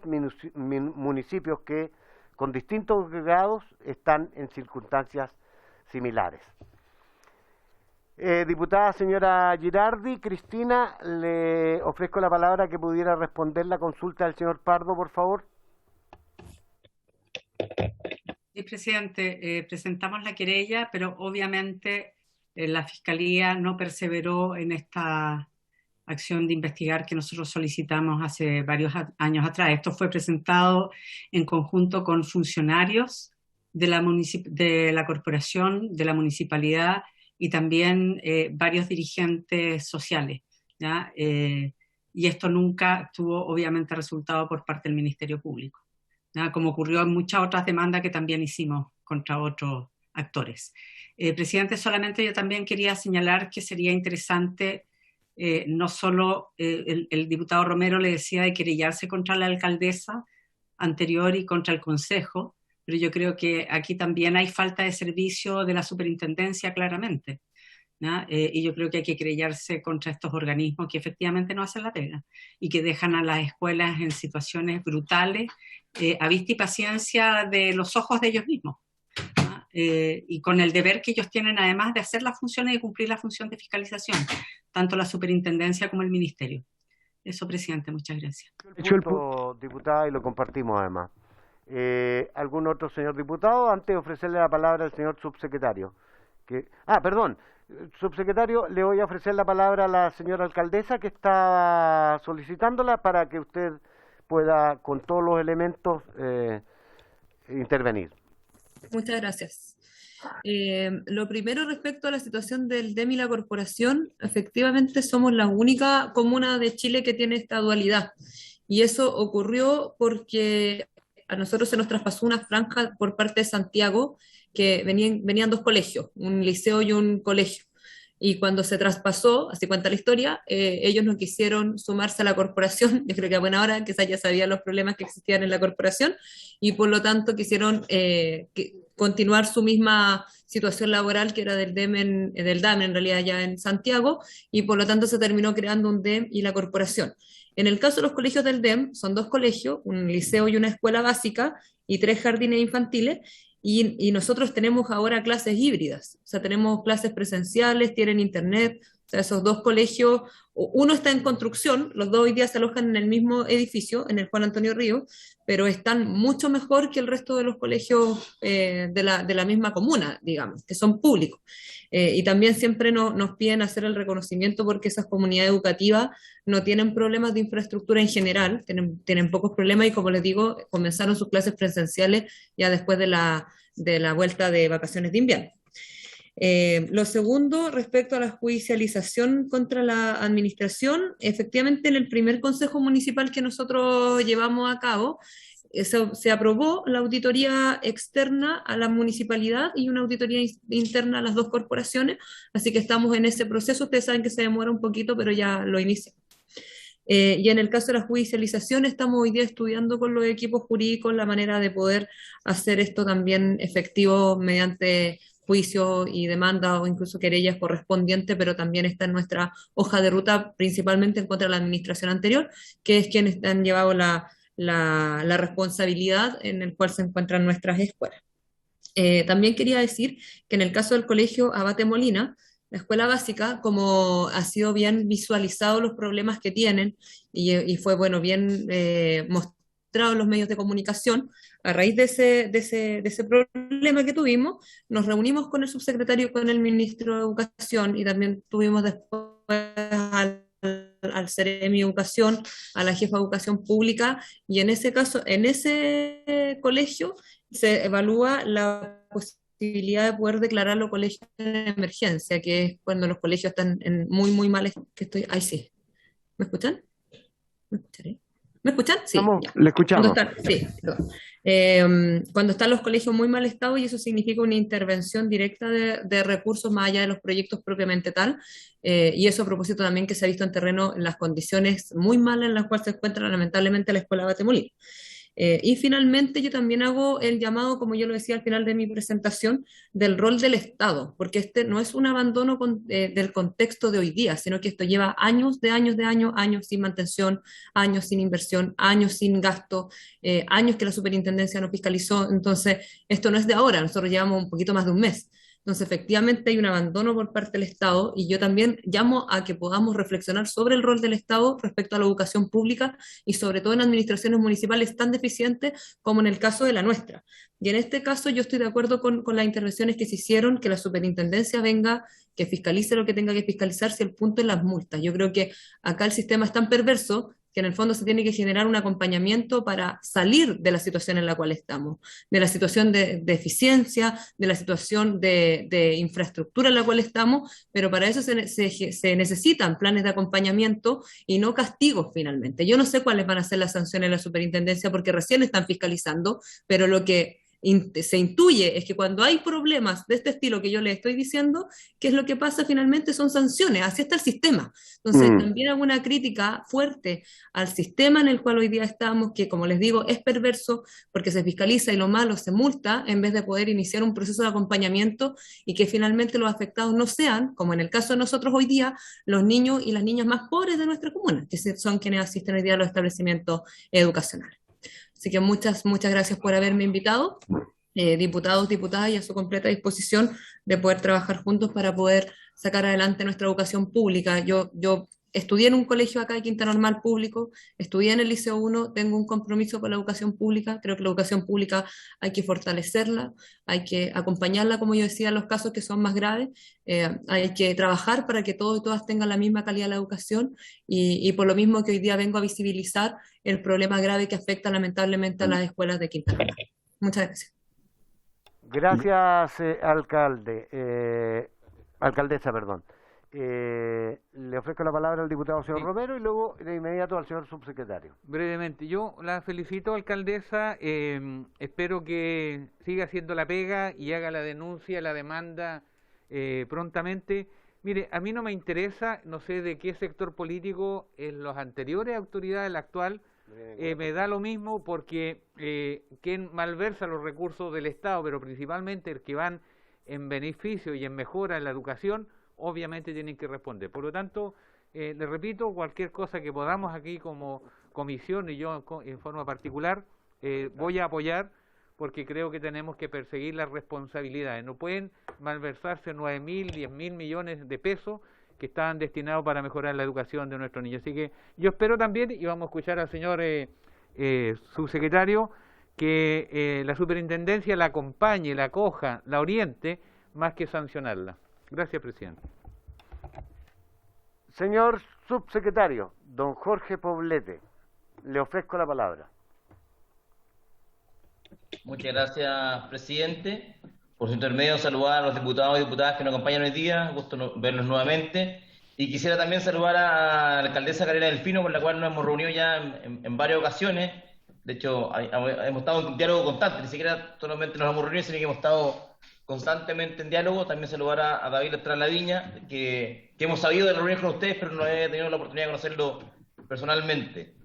Speaker 1: municipios que con distintos grados están en circunstancias similares. Diputada señora Girardi, Cristina, le ofrezco la palabra que pudiera responder la consulta del señor Pardo, por favor.
Speaker 5: Sí, presidente, presentamos la querella, pero obviamente la Fiscalía no perseveró en esta acción de investigar que nosotros solicitamos hace varios años atrás. Esto fue presentado en conjunto con funcionarios de la corporación, de la municipalidad y también varios dirigentes sociales, ¿ya? Y esto nunca tuvo obviamente resultado por parte del Ministerio Público, ¿ya? Como ocurrió en muchas otras demandas que también hicimos contra otros actores. Presidente, solamente yo también quería señalar que sería interesante. No solo el diputado Romero le decía de querellarse contra la alcaldesa anterior y contra el consejo, pero yo creo que aquí también hay falta de servicio de la superintendencia claramente, ¿no? Y yo creo que hay que querellarse contra estos organismos que efectivamente no hacen la pega y que dejan a las escuelas en situaciones brutales, a vista y paciencia de los ojos de ellos mismos, ¿no? Y con el deber que ellos tienen además de hacer las funciones y cumplir la función de fiscalización, tanto la superintendencia como el ministerio. Eso, presidente, muchas gracias.
Speaker 1: El punto, diputada, y lo compartimos además. ¿Algún otro señor diputado? Antes de ofrecerle la palabra al señor subsecretario. Perdón, subsecretario, le voy a ofrecer la palabra a la señora alcaldesa que está solicitándola para que usted pueda, con todos los elementos, intervenir.
Speaker 3: Muchas gracias. Lo primero, respecto a la situación del DEM y la corporación, efectivamente somos la única comuna de Chile que tiene esta dualidad, y eso ocurrió porque a nosotros se nos traspasó una franja por parte de Santiago, que venían dos colegios, un liceo y un colegio, y cuando se traspasó, así cuenta la historia, ellos no quisieron sumarse a la corporación. Yo creo que a buena hora que ya sabían los problemas que existían en la corporación, y por lo tanto quisieron continuar su misma situación laboral, que era del DAM en realidad ya en Santiago, y por lo tanto se terminó creando un DEM y la corporación. En el caso de los colegios del DEM, son dos colegios, un liceo y una escuela básica, y 3 jardines infantiles, y nosotros tenemos ahora clases híbridas, o sea, tenemos clases presenciales, tienen internet. O sea, esos dos colegios, uno está en construcción, los dos hoy día se alojan en el mismo edificio, en el Juan Antonio Ríos, pero están mucho mejor que el resto de los colegios de la misma comuna, digamos, que son públicos. Y también siempre nos piden hacer el reconocimiento porque esas comunidades educativas no tienen problemas de infraestructura en general, tienen pocos problemas, y como les digo, comenzaron sus clases presenciales ya después de la vuelta de vacaciones de invierno. Lo segundo, respecto a la judicialización contra la administración, efectivamente en el primer consejo municipal que nosotros llevamos a cabo, se aprobó la auditoría externa a la municipalidad y una auditoría interna a las dos corporaciones, así que estamos en ese proceso. Ustedes saben que se demora un poquito, pero ya lo iniciamos. Y en el caso de la judicialización, estamos hoy día estudiando con los equipos jurídicos la manera de poder hacer esto también efectivo mediante juicios y demandas o incluso querellas correspondientes, pero también está en nuestra hoja de ruta, principalmente en contra de la administración anterior, que es quienes han llevado la responsabilidad en el cual se encuentran nuestras escuelas. También quería decir que en el caso del colegio Abate Molina, la escuela básica, como ha sido bien visualizado los problemas que tienen y fue bueno bien mostrado en los medios de comunicación, a raíz de ese problema que tuvimos, nos reunimos con el subsecretario y con el ministro de Educación y también tuvimos después al Seremi de Educación, a la jefa de Educación Pública, y en ese caso, en ese colegio se evalúa la posibilidad de poder declararlo colegio de emergencia, que es cuando los colegios están en muy mal estado. Ahí sí. ¿Me escuchan? ¿Me escucharé? ¿Me escuchan? Sí, ya.
Speaker 1: Le escuchamos.
Speaker 3: Cuando están los colegios muy mal estado, y eso significa una intervención directa de recursos más allá de los proyectos propiamente tal, y eso a propósito también que se ha visto en terreno en las condiciones muy malas en las cuales se encuentra lamentablemente la escuela Abate Molina. Y finalmente yo también hago el llamado, como yo lo decía al final de mi presentación, del rol del Estado, porque este no es un abandono del contexto de hoy día, sino que esto lleva años sin mantención, años sin inversión, años sin gasto, años que la superintendencia no fiscalizó. Entonces esto no es de ahora, nosotros llevamos un poquito más de un mes. Entonces, efectivamente hay un abandono por parte del Estado y yo también llamo a que podamos reflexionar sobre el rol del Estado respecto a la educación pública y sobre todo en administraciones municipales tan deficientes como en el caso de la nuestra. Y en este caso yo estoy de acuerdo con las intervenciones que se hicieron, que la superintendencia venga, que fiscalice lo que tenga que fiscalizar, si el punto es las multas. Yo creo que acá el sistema es tan perverso que en el fondo se tiene que generar un acompañamiento para salir de la situación en la cual estamos, de la situación de eficiencia, de la situación de infraestructura en la cual estamos, pero para eso se necesitan planes de acompañamiento y no castigos finalmente. Yo no sé cuáles van a ser las sanciones de la superintendencia porque recién están fiscalizando, pero lo que se intuye es que cuando hay problemas de este estilo que yo les estoy diciendo, ¿qué es lo que pasa finalmente? Son sanciones, así está el sistema. Entonces, también hago una crítica fuerte al sistema en el cual hoy día estamos, que como les digo, es perverso porque se fiscaliza y lo malo se multa en vez de poder iniciar un proceso de acompañamiento y que finalmente los afectados no sean, como en el caso de nosotros hoy día, los niños y las niñas más pobres de nuestra comuna, que son quienes asisten hoy día a los establecimientos educacionales. Así que muchas gracias por haberme invitado, diputados, diputadas, y a su completa disposición de poder trabajar juntos para poder sacar adelante nuestra educación pública. Yo estudié en un colegio acá de Quinta Normal público, estudié en el Liceo 1, tengo un compromiso con la educación pública, creo que la educación pública hay que fortalecerla, hay que acompañarla, como yo decía, en los casos que son más graves, hay que trabajar para que todos y todas tengan la misma calidad de la educación y por lo mismo que hoy día vengo a visibilizar el problema grave que afecta lamentablemente a las escuelas de Quinta Normal. Muchas gracias.
Speaker 1: Gracias, alcaldesa, perdón. Le ofrezco la palabra al diputado señor Romero y luego de inmediato al señor subsecretario.
Speaker 6: Brevemente, yo la felicito, alcaldesa, espero que siga haciendo la pega y haga la denuncia, la demanda prontamente. Mire, a mí no me interesa, no sé de qué sector político, en las anteriores autoridades, la actual, me da lo mismo porque quien malversa los recursos del Estado, pero principalmente el que van en beneficio y en mejora en la educación, obviamente tienen que responder. Por lo tanto, le repito, cualquier cosa que podamos aquí como comisión y yo en forma particular, voy a apoyar porque creo que tenemos que perseguir las responsabilidades. No pueden malversarse 9.000, 10.000 millones de pesos que estaban destinados para mejorar la educación de nuestros niños. Así que yo espero también, y vamos a escuchar al señor subsecretario, que la superintendencia la acompañe, la acoja, la oriente, más que sancionarla. Gracias, presidente.
Speaker 1: Señor subsecretario, don Jorge Poblete, le ofrezco la palabra.
Speaker 8: Muchas gracias, presidente. Por su intermedio, saludar a los diputados y diputadas que nos acompañan hoy día, gusto verlos nuevamente. Y quisiera también saludar a la alcaldesa Karina Delfino, con la cual nos hemos reunido ya en varias ocasiones, De hecho, hemos estado en diálogo constante, ni siquiera solamente nos hemos reunido, sino que hemos estado constantemente en diálogo. También saludar a David Estrada Laviña, que hemos sabido de reuniones con ustedes, pero no he tenido la oportunidad de conocerlo personalmente.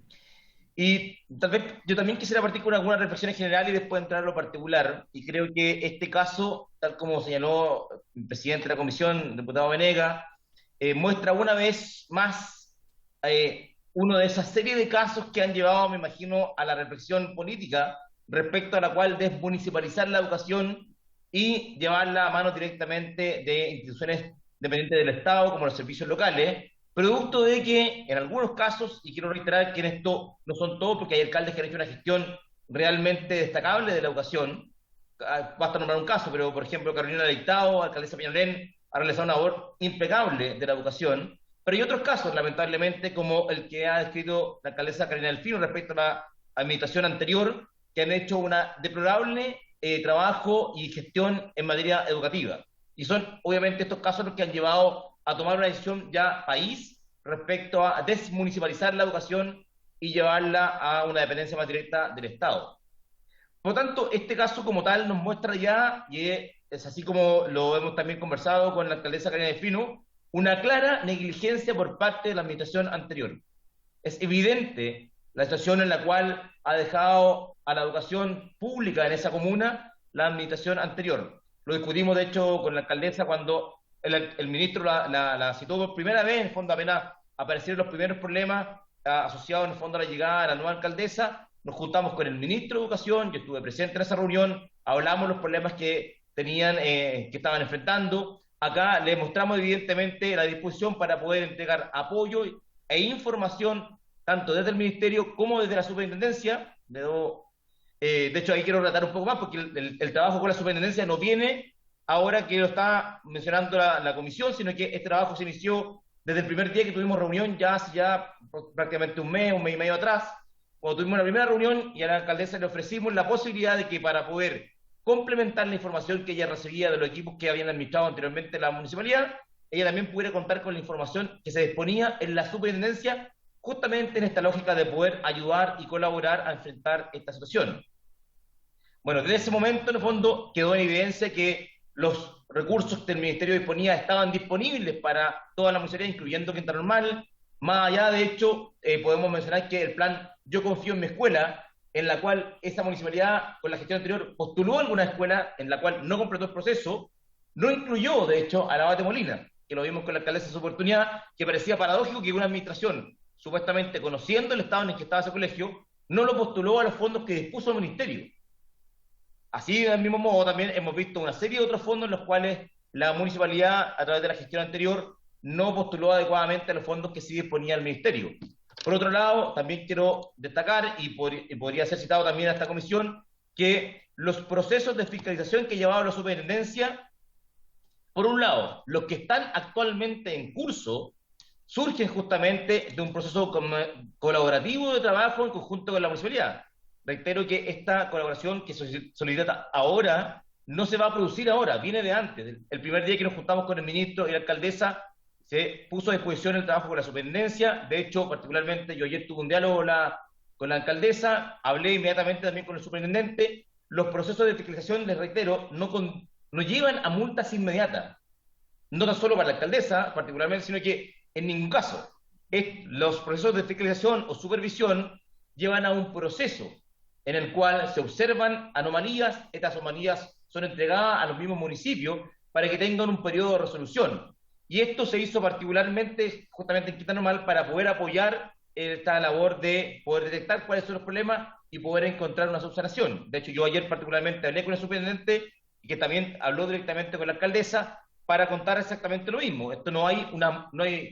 Speaker 8: Y tal vez yo también quisiera partir con algunas reflexiones generales y después entrar a lo particular. Y creo que este caso, tal como señaló el presidente de la comisión, el diputado Venegas, muestra una vez más uno de esas series de casos que han llevado, me imagino, a la reflexión política respecto a la cual desmunicipalizar la educación y llevarla a manos directamente de instituciones dependientes del Estado, como los servicios locales, producto de que en algunos casos, y quiero reiterar que en esto no son todos, porque hay alcaldes que han hecho una gestión realmente destacable de la educación, basta nombrar un caso, pero por ejemplo Carolina Leitao, alcaldesa Peñalolén, ha realizado una labor impecable de la educación, pero hay otros casos, lamentablemente, como el que ha descrito la alcaldesa Carolina Delfino respecto a la administración anterior, que han hecho una deplorable trabajo y gestión en materia educativa. Y son obviamente estos casos los que han llevado a tomar una decisión ya país respecto a desmunicipalizar la educación y llevarla a una dependencia más directa del Estado. Por lo tanto, este caso como tal nos muestra ya, y es así como lo hemos también conversado con la alcaldesa Carolina Delfino, una clara negligencia por parte de la administración anterior. Es evidente la situación en la cual ha dejado a la educación pública en esa comuna la administración anterior. Lo discutimos, de hecho, con la alcaldesa cuando el ministro la citó por primera vez, en el fondo apenas aparecieron los primeros problemas asociados en el fondo a la llegada de la nueva alcaldesa. Nos juntamos con el ministro de Educación, yo estuve presente en esa reunión, hablamos los problemas que tenían, que estaban enfrentando. Acá le mostramos evidentemente la disposición para poder entregar apoyo e información tanto desde el ministerio como desde la superintendencia. De hecho, ahí quiero relatar un poco más, porque el trabajo con la superintendencia no viene ahora que lo está mencionando la comisión, sino que este trabajo se inició desde el primer día que tuvimos reunión, ya hace prácticamente un mes y medio atrás, cuando tuvimos la primera reunión, y a la alcaldesa le ofrecimos la posibilidad de que para poder complementar la información que ella recibía de los equipos que habían administrado anteriormente la municipalidad, ella también pudiera contar con la información que se disponía en la superintendencia, justamente en esta lógica de poder ayudar y colaborar a enfrentar esta situación. Bueno, desde ese momento, en el fondo, quedó en evidencia que los recursos que el Ministerio disponía estaban disponibles para toda la municipalidad, incluyendo Quinta Normal. Más allá, de hecho, podemos mencionar que el plan Yo Confío en mi Escuela, en la cual esa municipalidad, con la gestión anterior, postuló alguna escuela en la cual no completó el proceso, no incluyó, de hecho, a la Abate Molina, que lo vimos con la alcaldesa en su oportunidad, que parecía paradójico que una administración, supuestamente conociendo el estado en el que estaba ese colegio, no lo postuló a los fondos que dispuso el ministerio. Así, del mismo modo, también hemos visto una serie de otros fondos en los cuales la municipalidad, a través de la gestión anterior, no postuló adecuadamente a los fondos que sí disponía el ministerio. Por otro lado, también quiero destacar, y podría ser citado también a esta comisión, que los procesos de fiscalización que llevaba la superintendencia, por un lado, los que están actualmente en curso, surgen justamente de un proceso colaborativo de trabajo en conjunto con la municipalidad. Reitero que esta colaboración que se solicita ahora no se va a producir ahora, viene de antes. El primer día que nos juntamos con el ministro y la alcaldesa, se puso a disposición el trabajo con la superintendencia. De hecho, particularmente, yo ayer tuve un diálogo con la alcaldesa, hablé inmediatamente también con el superintendente. Los procesos de fiscalización, les reitero, no llevan a multas inmediatas. No tan solo para la alcaldesa, particularmente, sino que en ningún caso. Los procesos de fiscalización o supervisión llevan a un proceso en el cual se observan anomalías. Estas anomalías son entregadas a los mismos municipios para que tengan un periodo de resolución. Y esto se hizo particularmente justamente en Quinta Normal para poder apoyar esta labor de poder detectar cuáles son los problemas y poder encontrar una subsanación. De hecho, yo ayer particularmente hablé con el superintendente, y que también habló directamente con la alcaldesa para contar exactamente lo mismo. Esto no hay,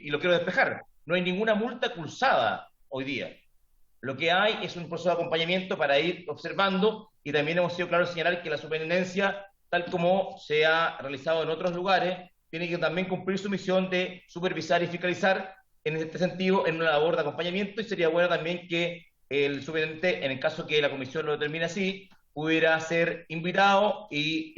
Speaker 8: y lo quiero despejar, no hay ninguna multa cursada hoy día. Lo que hay es un proceso de acompañamiento para ir observando, y también hemos sido claros en señalar que la superintendencia, tal como se ha realizado en otros lugares, tiene que también cumplir su misión de supervisar y fiscalizar en este sentido, en una labor de acompañamiento, y sería bueno también que el superintendente, en el caso que la comisión lo determine así, pudiera ser invitado y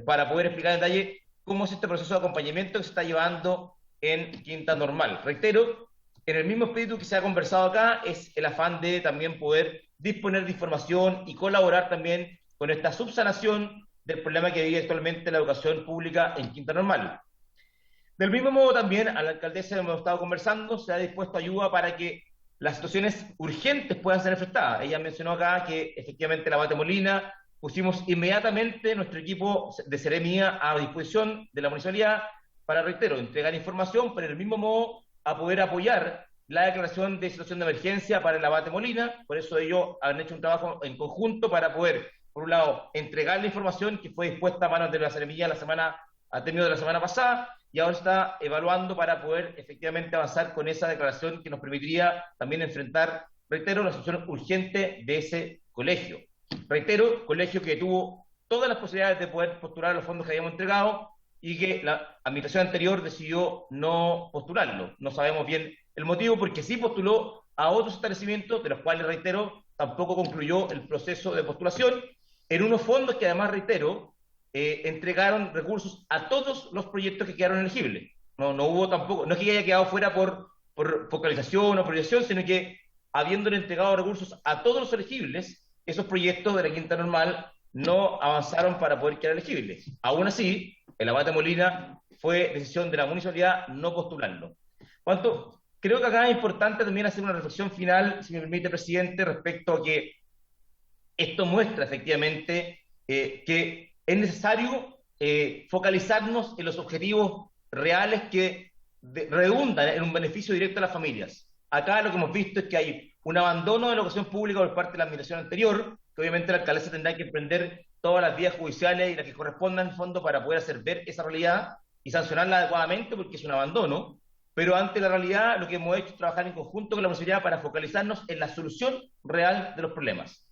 Speaker 8: para poder explicar en detalle cómo es este proceso de acompañamiento que se está llevando en Quinta Normal. Reitero, en el mismo espíritu que se ha conversado acá, es el afán de también poder disponer de información y colaborar también con esta subsanación del problema que vive actualmente la educación pública en Quinta Normal. Del mismo modo también a la alcaldesa hemos estado conversando, se ha dispuesto ayuda para que las situaciones urgentes puedan ser enfrentadas. Ella mencionó acá que efectivamente la Bate Molina, pusimos inmediatamente nuestro equipo de Seremía a disposición de la municipalidad para, reitero, entregar información, pero del mismo modo a poder apoyar la declaración de situación de emergencia para el Abate Molina. Por eso ellos han hecho un trabajo en conjunto para poder, por un lado, entregar la información que fue dispuesta a manos de la Seremía a término de la semana pasada, y ahora está evaluando para poder efectivamente avanzar con esa declaración que nos permitiría también enfrentar, reitero, la situación urgente de ese colegio. Reitero, colegio que tuvo todas las posibilidades de poder postular los fondos que habíamos entregado y que la administración anterior decidió no postularlo. No sabemos bien el motivo, porque sí postuló a otros establecimientos, de los cuales, reitero, tampoco concluyó el proceso de postulación, en unos fondos que además, reitero, entregaron recursos a todos los proyectos que quedaron elegibles. No hubo tampoco, no es que haya quedado fuera por focalización o proyección, sino que habiéndole entregado recursos a todos los elegibles, esos proyectos de la Quinta Normal no avanzaron para poder quedar elegibles. Aún así, el Abate Molina fue decisión de la municipalidad no postularlo. Creo que acá es importante también hacer una reflexión final, si me permite, presidente, respecto a que esto muestra efectivamente que es necesario focalizarnos en los objetivos reales que redundan en un beneficio directo a las familias. Acá lo que hemos visto es que hay un abandono de la educación pública por parte de la administración anterior, que obviamente la alcaldesa tendrá que emprender todas las vías judiciales y las que correspondan en fondo para poder hacer ver esa realidad y sancionarla adecuadamente, porque es un abandono. Pero ante la realidad, lo que hemos hecho es trabajar en conjunto con la municipalidad para focalizarnos en la solución real de los problemas,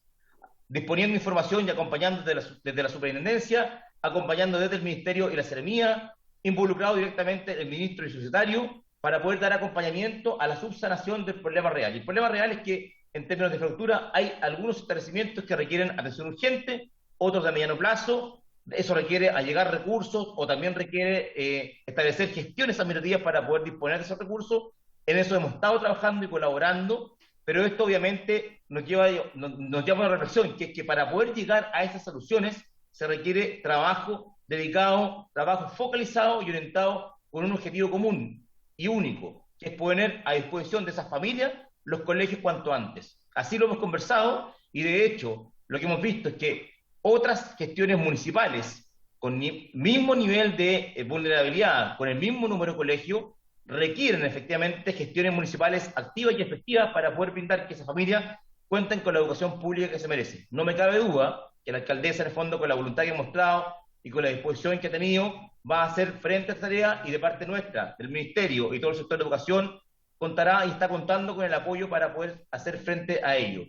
Speaker 8: disponiendo información y acompañando desde la superintendencia, acompañando desde el ministerio y la Seremía, involucrado directamente el ministro y el secretario, para poder dar acompañamiento a la subsanación del problema real. Y el problema real es que, en términos de fractura, hay algunos establecimientos que requieren atención urgente, otros de mediano plazo. Eso requiere allegar recursos o también requiere establecer gestiones administrativas para poder disponer de esos recursos. En eso hemos estado trabajando y colaborando, pero esto obviamente nos lleva a una reflexión, que es que para poder llegar a esas soluciones se requiere trabajo dedicado, trabajo focalizado y orientado con un objetivo común y único, que es poner a disposición de esas familias los colegios cuanto antes. Así lo hemos conversado y de hecho lo que hemos visto es que otras gestiones municipales con mismo nivel de vulnerabilidad, con el mismo número de colegios, requieren efectivamente gestiones municipales activas y efectivas para poder brindar que esas familias cuenten con la educación pública que se merece. No me cabe duda que la alcaldesa, en el fondo, con la voluntad que ha mostrado y con la disposición que ha tenido, va a hacer frente a esta tarea, y de parte nuestra, del Ministerio y todo el sector de educación, contará y está contando con el apoyo para poder hacer frente a ello.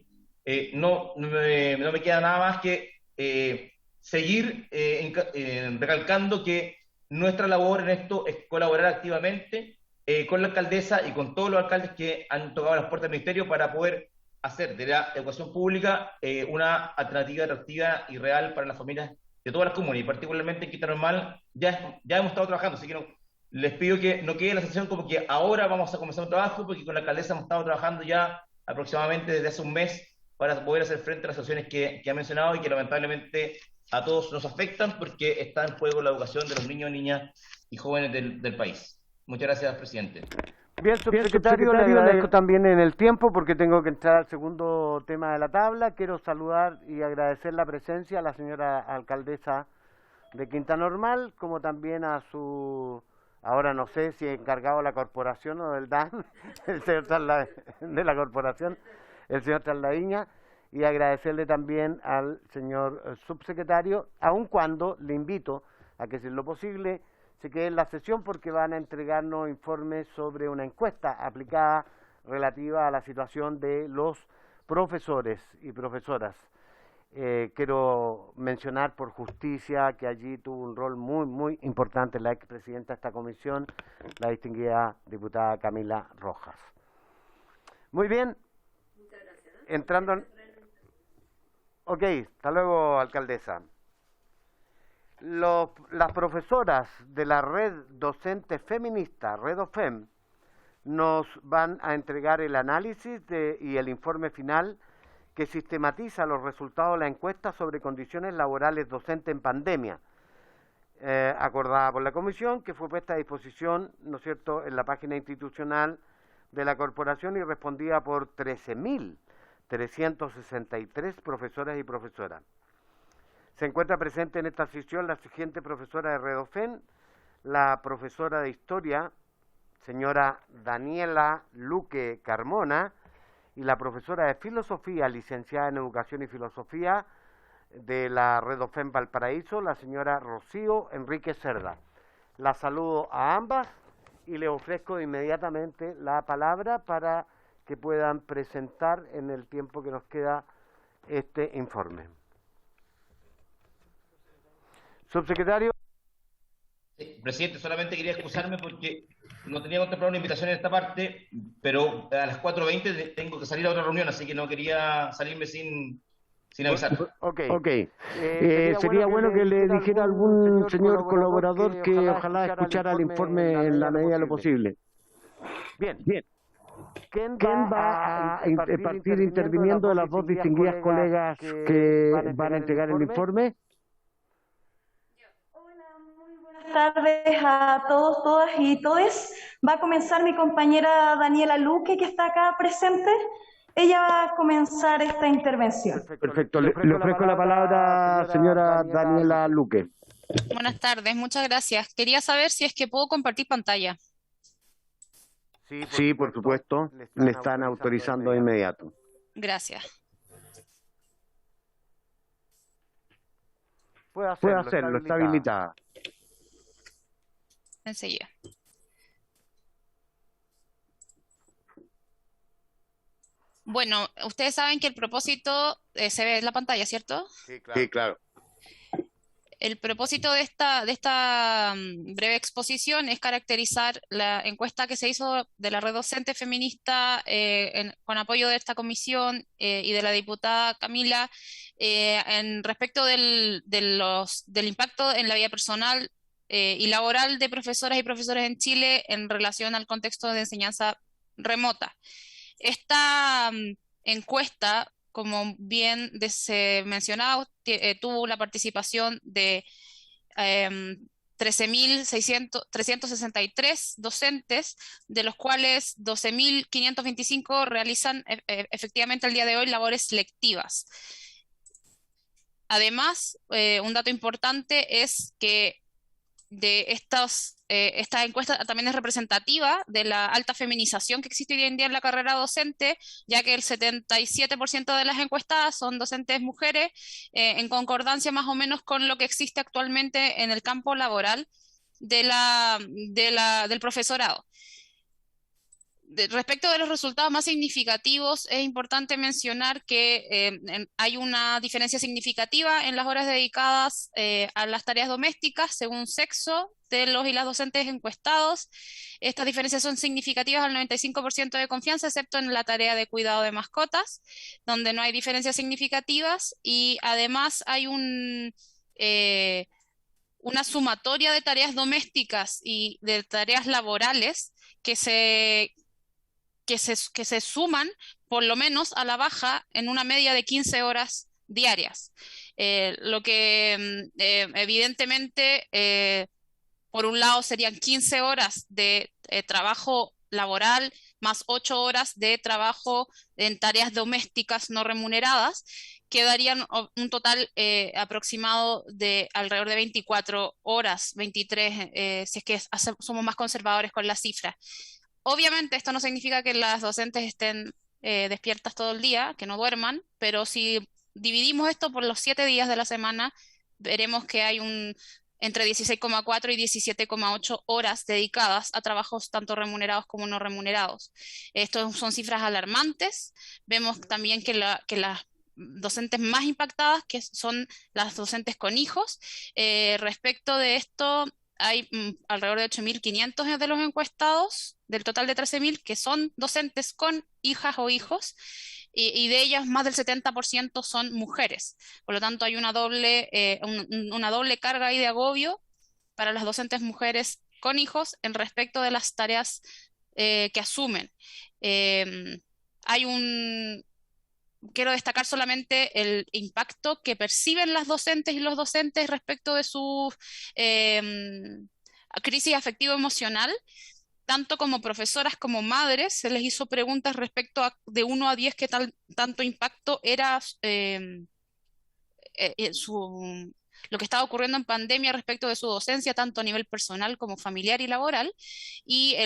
Speaker 8: No me queda nada más que seguir recalcando que nuestra labor en esto es colaborar activamente con la alcaldesa y con todos los alcaldes que han tocado las puertas del ministerio para poder hacer de la educación pública una alternativa atractiva y real para las familias de todas las comunas, y particularmente en Quinta Normal ya hemos estado trabajando, así que les pido que no quede la sensación como que ahora vamos a comenzar un trabajo, porque con la alcaldesa hemos estado trabajando ya aproximadamente desde hace un mes para poder hacer frente a las situaciones que ha mencionado y que lamentablemente a todos nos afectan, porque está en juego la educación de los niños, niñas y jóvenes del país. Muchas gracias, presidente.
Speaker 1: Bien, subsecretario, le agradezco también en el tiempo porque tengo que entrar al segundo tema de la tabla. Quiero saludar y agradecer la presencia a la señora alcaldesa de Quinta Normal, como también a su, ahora no sé si encargado de la corporación o del DAN, el señor de la corporación, el señor Traslaviña, y agradecerle también al señor subsecretario, aun cuando le invito a que, si es lo posible, se quede en la sesión, porque van a entregarnos informes sobre una encuesta aplicada relativa a la situación de los profesores y profesoras. Quiero mencionar por justicia que allí tuvo un rol muy importante la expresidenta de esta comisión, la distinguida diputada Camila Rojas. Muy bien. Muchas gracias. Entrando en... Ok, hasta luego, alcaldesa. Las profesoras de la red docente feminista, RedOFEM, nos van a entregar el análisis y el informe final que sistematiza los resultados de la encuesta sobre condiciones laborales docentes en pandemia, acordada por la Comisión, que fue puesta a disposición, ¿no es cierto?, en la página institucional de la Corporación y respondida por 13.363 profesoras y profesoras. Se encuentra presente en esta sesión la siguiente profesora de Redofen, la profesora de Historia, señora Daniela Luque Carmona, y la profesora de Filosofía, licenciada en Educación y Filosofía, de la Redofen Valparaíso, la señora Rocío Enrique Cerda. La saludo a ambas y le ofrezco inmediatamente la palabra para que puedan presentar en el tiempo que nos queda este informe. Subsecretario.
Speaker 8: Sí, presidente, solamente quería excusarme porque no tenía contemplado una invitación en esta parte, pero a las 4:20 tengo que salir a otra reunión, así que no quería salirme sin avisar.
Speaker 1: Ok. Sería bueno que le dijera a algún señor colaborador que ojalá escuchara el informe en la medida de lo posible. Bien. ¿Quién va a partir interviniendo de las dos distinguidas colegas que van a entregar el informe?
Speaker 9: Buenas tardes a todos, todas y todes. Va a comenzar mi compañera Daniela Luque, que está acá presente. Ella va a comenzar esta intervención.
Speaker 1: Perfecto. Le ofrezco la palabra, señora Daniela Luque.
Speaker 10: Buenas tardes, muchas gracias. Quería saber si es que puedo compartir pantalla.
Speaker 1: Sí, por supuesto. Le están autorizando de inmediato.
Speaker 10: Gracias.
Speaker 1: Puede hacerlo, está habilitada.
Speaker 10: Enseguida. Bueno, ustedes saben que el propósito, se ve en la pantalla, ¿cierto?
Speaker 1: Sí, claro.
Speaker 10: El propósito de esta breve exposición es caracterizar la encuesta que se hizo de la Red Docente Feminista con apoyo de esta comisión y de la diputada Camila en respecto del impacto en la vida personal y laboral de profesoras y profesores en Chile en relación al contexto de enseñanza remota. Esta encuesta, como bien se mencionaba, tuvo la participación de 13.363 docentes, de los cuales 12.525 realizan efectivamente el día de hoy labores selectivas. Además, un dato importante es que de esta encuesta también es representativa de la alta feminización que existe hoy en día en la carrera docente, ya que el 77% de las encuestadas son docentes mujeres, en concordancia más o menos con lo que existe actualmente en el campo laboral del profesorado. Respecto de los resultados más significativos, es importante mencionar que hay una diferencia significativa en las horas dedicadas a las tareas domésticas según sexo de los y las docentes encuestados. Estas diferencias son significativas al 95% de confianza, excepto en la tarea de cuidado de mascotas, donde no hay diferencias significativas, y además hay una sumatoria de tareas domésticas y de tareas laborales que se suman por lo menos a la baja en una media de 15 horas diarias. Lo que evidentemente, por un lado, serían 15 horas de trabajo laboral más 8 horas de trabajo en tareas domésticas no remuneradas, que darían un total aproximado de alrededor de 24 horas, 23, si es que somos más conservadores con la cifra. Obviamente esto no significa que las docentes estén despiertas todo el día, que no duerman, pero si dividimos esto por los 7 días de la semana, veremos que hay entre 16,4 y 17,8 horas dedicadas a trabajos tanto remunerados como no remunerados. Estos son cifras alarmantes. Vemos también que las docentes más impactadas, que son las docentes con hijos, respecto de esto, hay alrededor de 8.500 de los encuestados, del total de 13.000, que son docentes con hijas o hijos, y de ellas más del 70% son mujeres. Por lo tanto, hay una doble carga ahí de agobio para las docentes mujeres con hijos en respecto de las tareas que asumen. Hay quiero destacar solamente el impacto que perciben las docentes y los docentes respecto de su crisis afectivo-emocional. Tanto como profesoras como madres, se les hizo preguntas respecto a de 1 a 10 qué tanto impacto era lo que estaba ocurriendo en pandemia respecto de su docencia, tanto a nivel personal como familiar y laboral, y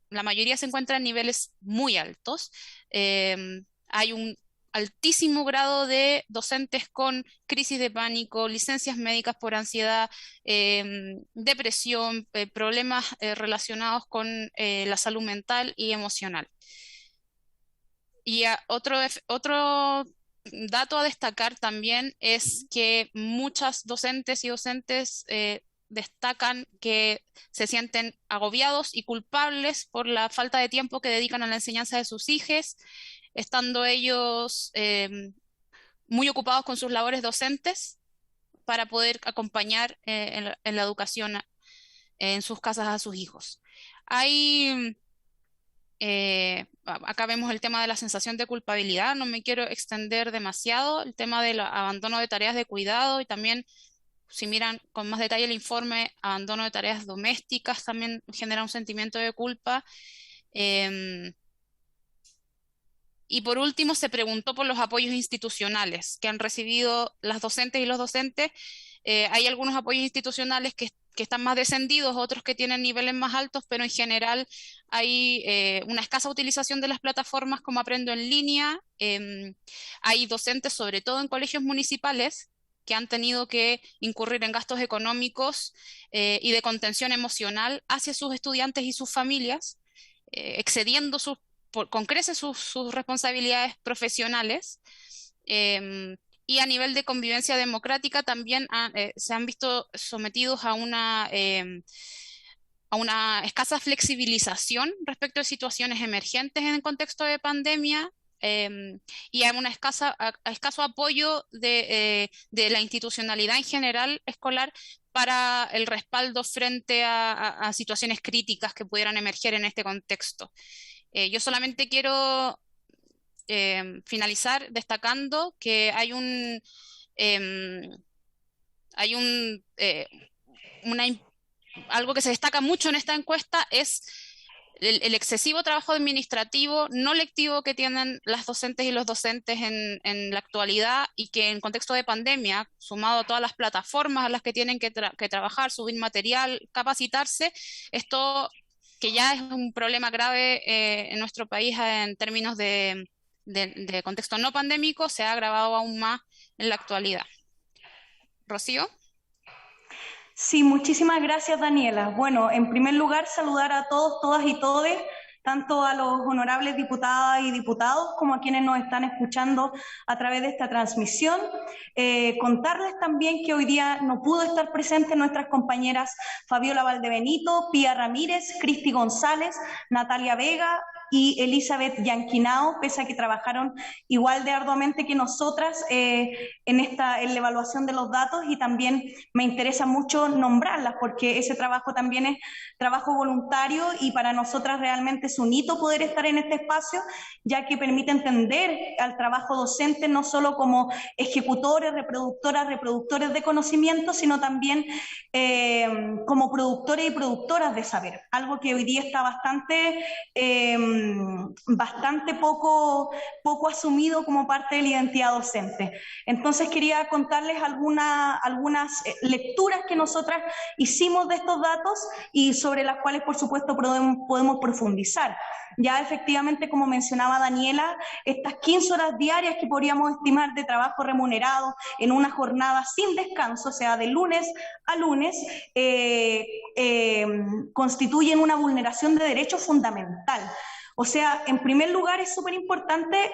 Speaker 10: la mayoría se encuentra en niveles muy altos. Hay un altísimo grado de docentes con crisis de pánico, licencias médicas por ansiedad, depresión, problemas relacionados con la salud mental y emocional. Y otro dato a destacar también es que muchas docentes y docentes destacan que se sienten agobiados y culpables por la falta de tiempo que dedican a la enseñanza de sus hijos, estando ellos muy ocupados con sus labores docentes para poder acompañar en la educación en sus casas a sus hijos. Acá vemos el tema de la sensación de culpabilidad, no me quiero extender demasiado, el tema del abandono de tareas de cuidado y también, si miran con más detalle el informe, abandono de tareas domésticas también genera un sentimiento de culpa. Y por último, se preguntó por los apoyos institucionales que han recibido las docentes y los docentes. Hay algunos apoyos institucionales que están más descendidos, otros que tienen niveles más altos, pero en general hay una escasa utilización de las plataformas como Aprendo en Línea. Hay docentes, sobre todo en colegios municipales, que han tenido que incurrir en gastos económicos y de contención emocional hacia sus estudiantes y sus familias, excediendo con creces sus responsabilidades profesionales. Y a nivel de convivencia democrática también se han visto sometidos a una escasa flexibilización respecto de situaciones emergentes en el contexto de pandemia, y a un escaso apoyo de la institucionalidad en general escolar para el respaldo frente a situaciones críticas que pudieran emerger en este contexto. Yo solamente quiero finalizar destacando que algo que se destaca mucho en esta encuesta es el excesivo trabajo administrativo no lectivo que tienen las docentes y los docentes en la actualidad, y que en contexto de pandemia, sumado a todas las plataformas a las que tienen que trabajar, subir material, capacitarse, esto que ya es un problema grave en nuestro país en términos de contexto no pandémico, se ha agravado aún más en la actualidad. Rocío.
Speaker 9: Sí, muchísimas gracias, Daniela. Bueno, en primer lugar, saludar a todos, todas y todes, tanto a los honorables diputadas y diputados como a quienes nos están escuchando a través de esta transmisión. Contarles también que hoy día no pudo estar presente nuestras compañeras Fabiola Valdebenito, Pía Ramírez, Cristi González, Natalia Vega y Elizabeth Yanquinao, pese a que trabajaron igual de arduamente que nosotras en la evaluación de los datos, y también me interesa mucho nombrarlas porque ese trabajo también es trabajo voluntario y para nosotras realmente es un hito poder estar en este espacio, ya que permite entender al trabajo docente no solo como ejecutores, reproductores de conocimiento, sino también como productores y productoras de saber, algo que hoy día está bastante poco asumido como parte de la identidad docente. Entonces quería contarles algunas lecturas que nosotras hicimos de estos datos y sobre las cuales por supuesto podemos profundizar. Ya efectivamente, como mencionaba Daniela, estas 15 horas diarias que podríamos estimar de trabajo remunerado en una jornada sin descanso, o sea, de lunes a lunes, constituyen una vulneración de derecho fundamental. O sea, en primer lugar es súper importante,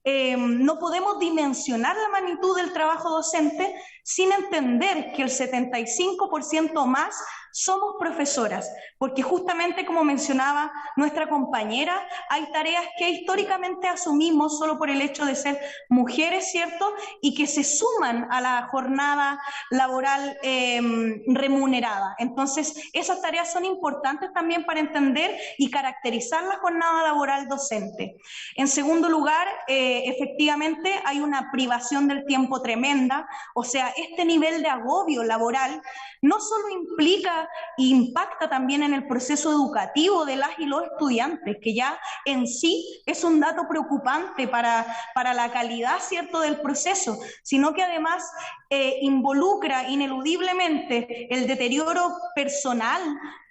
Speaker 9: no podemos dimensionar la magnitud del trabajo docente sin entender que el 75% más somos profesoras, porque justamente como mencionaba nuestra compañera, hay tareas que históricamente asumimos solo por el hecho de ser mujeres, ¿cierto? Y que se suman a la jornada laboral remunerada. Entonces, esas tareas son importantes también para entender y caracterizar la jornada laboral docente. En segundo lugar, efectivamente hay una privación del tiempo tremenda. O sea, este nivel de agobio laboral no solo implica e impacta también en el proceso educativo de las y los estudiantes, que ya en sí es un dato preocupante para la calidad, ¿cierto?, del proceso, sino que además involucra ineludiblemente el deterioro personal,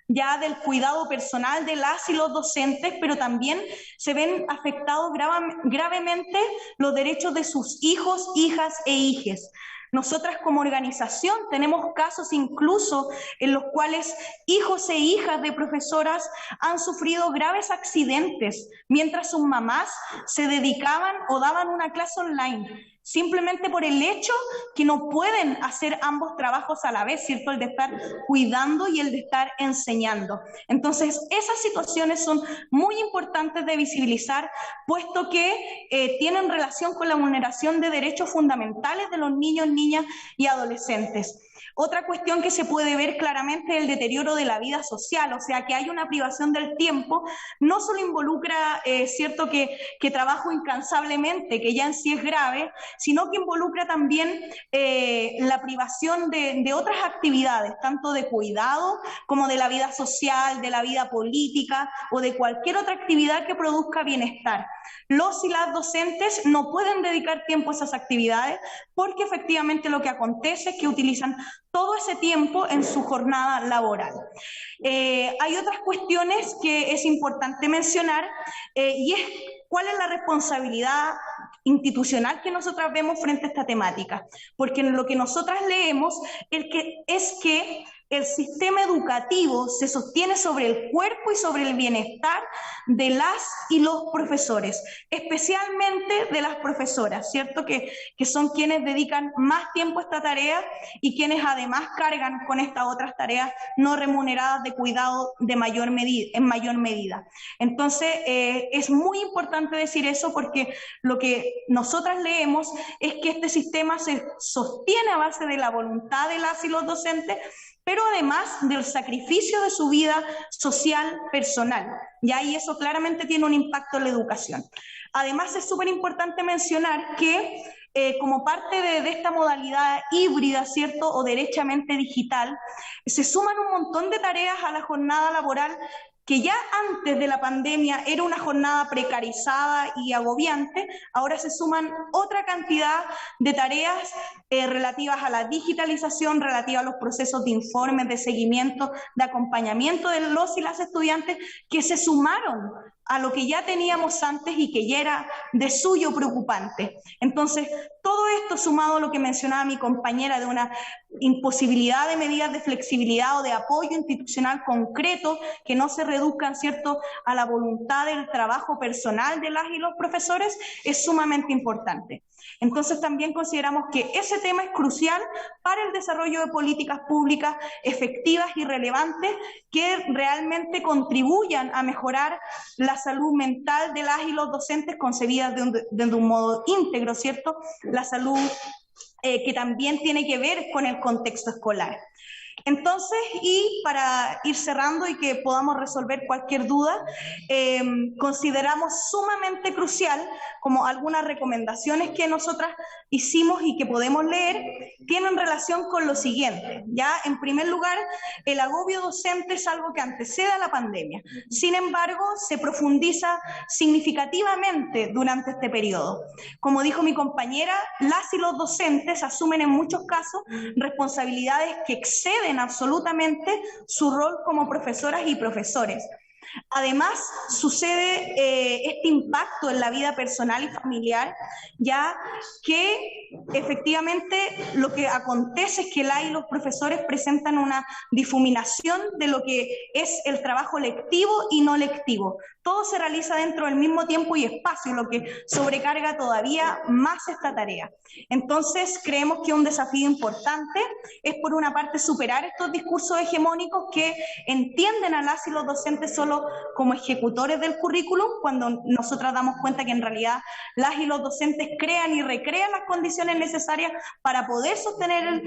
Speaker 9: ya del cuidado personal de las y los docentes, pero también se ven afectados gravemente los derechos de sus hijos, hijas e hijes. Nosotras como organización tenemos casos incluso en los cuales hijos e hijas de profesoras han sufrido graves accidentes mientras sus mamás se dedicaban o daban una clase online, simplemente por el hecho que no pueden hacer ambos trabajos a la vez, ¿cierto? El de estar cuidando y el de estar enseñando. Entonces, esas situaciones son muy importantes de visibilizar, puesto que tienen relación con la vulneración de derechos fundamentales de los niños, niñas y adolescentes. Otra cuestión que se puede ver claramente es el deterioro de la vida social, o sea, que hay una privación del tiempo, no solo involucra, cierto, que trabajo incansablemente, que ya en sí es grave, sino que involucra también la privación de otras actividades, tanto de cuidado como de la vida social, de la vida política o de cualquier otra actividad que produzca bienestar. Los y las docentes no pueden dedicar tiempo a esas actividades porque efectivamente lo que acontece es que utilizan todo ese tiempo en su jornada laboral. Hay otras cuestiones que es importante mencionar y es cuál es la responsabilidad institucional que nosotras vemos frente a esta temática, porque en lo que nosotras leemos es que el sistema educativo se sostiene sobre el cuerpo y sobre el bienestar de las y los profesores, especialmente de las profesoras, ¿cierto? Que son quienes dedican más tiempo a esta tarea y quienes además cargan con estas otras tareas no remuneradas de cuidado en mayor medida. Entonces, es muy importante decir eso porque lo que nosotras leemos es que este sistema se sostiene a base de la voluntad de las y los docentes, pero además del sacrificio de su vida social personal. Y eso claramente tiene un impacto en la educación. Además, es súper importante mencionar que como parte de esta modalidad híbrida, ¿cierto?, o derechamente digital, se suman un montón de tareas a la jornada laboral que ya antes de la pandemia era una jornada precarizada y agobiante. Ahora se suman otra cantidad de tareas relativas a la digitalización, relativas a los procesos de informes, de seguimiento, de acompañamiento de los y las estudiantes que se sumaron a lo que ya teníamos antes y que ya era de suyo preocupante. Entonces, todo esto sumado a lo que mencionaba mi compañera de una imposibilidad de medidas de flexibilidad o de apoyo institucional concreto que no se reduzcan, ¿cierto?, a la voluntad del trabajo personal de las y los profesores, es sumamente importante. Entonces también consideramos que ese tema es crucial para el desarrollo de políticas públicas efectivas y relevantes que realmente contribuyan a mejorar la salud mental de las y los docentes concebidas de un modo íntegro, ¿cierto? La salud que también tiene que ver con el contexto escolar. Entonces, y para ir cerrando y que podamos resolver cualquier duda, consideramos sumamente crucial como algunas recomendaciones que nosotras hicimos y que podemos leer, tienen relación con lo siguiente. Ya, en primer lugar, el agobio docente es algo que antecede a la pandemia. Sin embargo, se profundiza significativamente durante este periodo. Como dijo mi compañera, las y los docentes asumen en muchos casos responsabilidades que exceden absolutamente su rol como profesoras y profesores. Además, sucede este impacto en la vida personal y familiar, ya que efectivamente lo que acontece es que las y los profesores presentan una difuminación de lo que es el trabajo lectivo y no lectivo. Todo se realiza dentro del mismo tiempo y espacio, lo que sobrecarga todavía más esta tarea. Entonces, creemos que un desafío importante es, por una parte, superar estos discursos hegemónicos que entienden a las y los docentes solo como ejecutores del currículum, cuando nosotras damos cuenta que en realidad las y los docentes crean y recrean las condiciones necesarias para poder sostener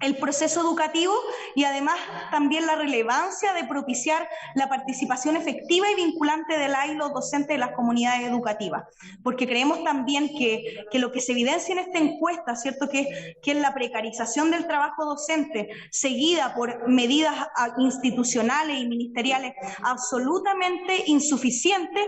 Speaker 9: el proceso educativo y además también la relevancia de propiciar la participación efectiva y vinculante de las y los docentes de las comunidades educativas, porque creemos también que lo que se evidencia en esta encuesta, ¿cierto?, que es la precarización del trabajo docente seguida por medidas institucionales y ministeriales absolutamente insuficientes,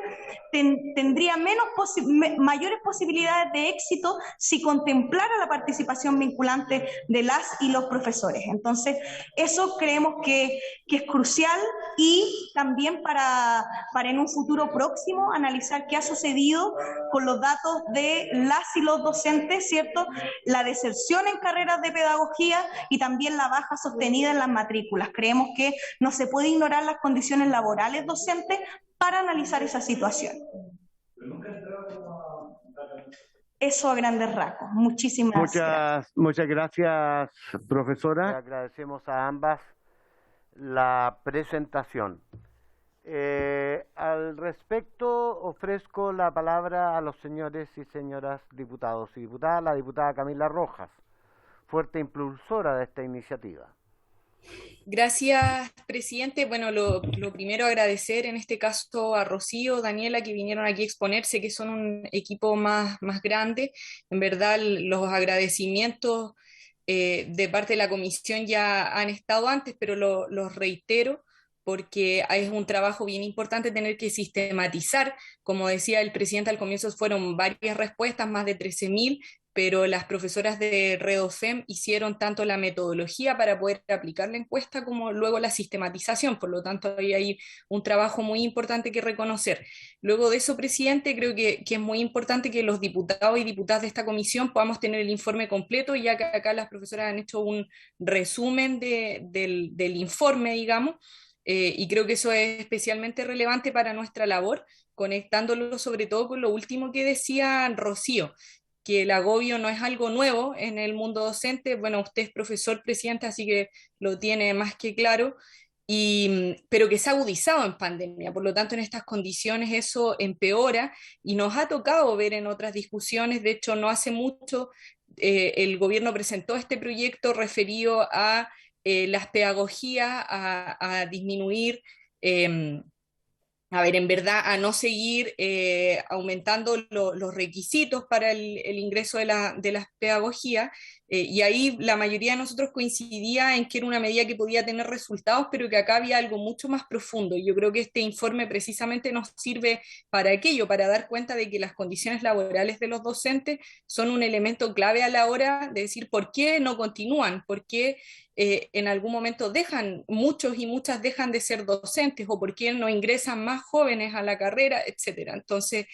Speaker 9: tendría mayores posibilidades de éxito si contemplara la participación vinculante de las y los profesores. Entonces, eso creemos que es crucial, y también para en un futuro próximo analizar qué ha sucedido con los datos de las y los docentes, ¿cierto? La deserción en carreras de pedagogía y también la baja sostenida en las matrículas. Creemos que no se puede ignorar las condiciones laborales docentes para analizar esa situación. Eso a grandes rasgos. Muchísimas gracias.
Speaker 1: Muchas gracias, profesora. Le agradecemos a ambas la presentación. Al respecto, ofrezco la palabra a los señores y señoras diputados y diputadas. La diputada Camila Rojas, fuerte impulsora de esta iniciativa.
Speaker 11: Gracias, presidente. Bueno, lo primero agradecer en este caso a Rocío, Daniela, que vinieron aquí a exponerse, que son un equipo más grande. En verdad, los agradecimientos de parte de la comisión ya han estado antes, pero los reitero porque es un trabajo bien importante tener que sistematizar. Como decía el presidente al comienzo, fueron varias respuestas, más de 13.000, pero las profesoras de Redofem hicieron tanto la metodología para poder aplicar la encuesta como luego la sistematización, por lo tanto hay un trabajo muy importante que reconocer. Luego de eso, presidente, creo que es muy importante que los diputados y diputadas de esta comisión podamos tener el informe completo, ya que acá las profesoras han hecho un resumen del informe, digamos, y creo que eso es especialmente relevante para nuestra labor, conectándolo sobre todo con lo último que decía Rocío, que el agobio no es algo nuevo en el mundo docente. Bueno, usted es profesor, presidente, así que lo tiene más que claro, pero que se ha agudizado en pandemia. Por lo tanto, en estas condiciones eso empeora y nos ha tocado ver en otras discusiones. De hecho, no hace mucho el gobierno presentó este proyecto referido a las pedagogías, a disminuir, en verdad, a no seguir aumentando los requisitos para el ingreso de las pedagogías, y ahí la mayoría de nosotros coincidía en que era una medida que podía tener resultados, pero que acá había algo mucho más profundo. Y yo creo que este informe precisamente nos sirve para aquello, para dar cuenta de que las condiciones laborales de los docentes son un elemento clave a la hora de decir por qué no continúan, por qué en algún momento muchos y muchas dejan de ser docentes, o por qué no ingresan más jóvenes a la carrera, etcétera. Entonces,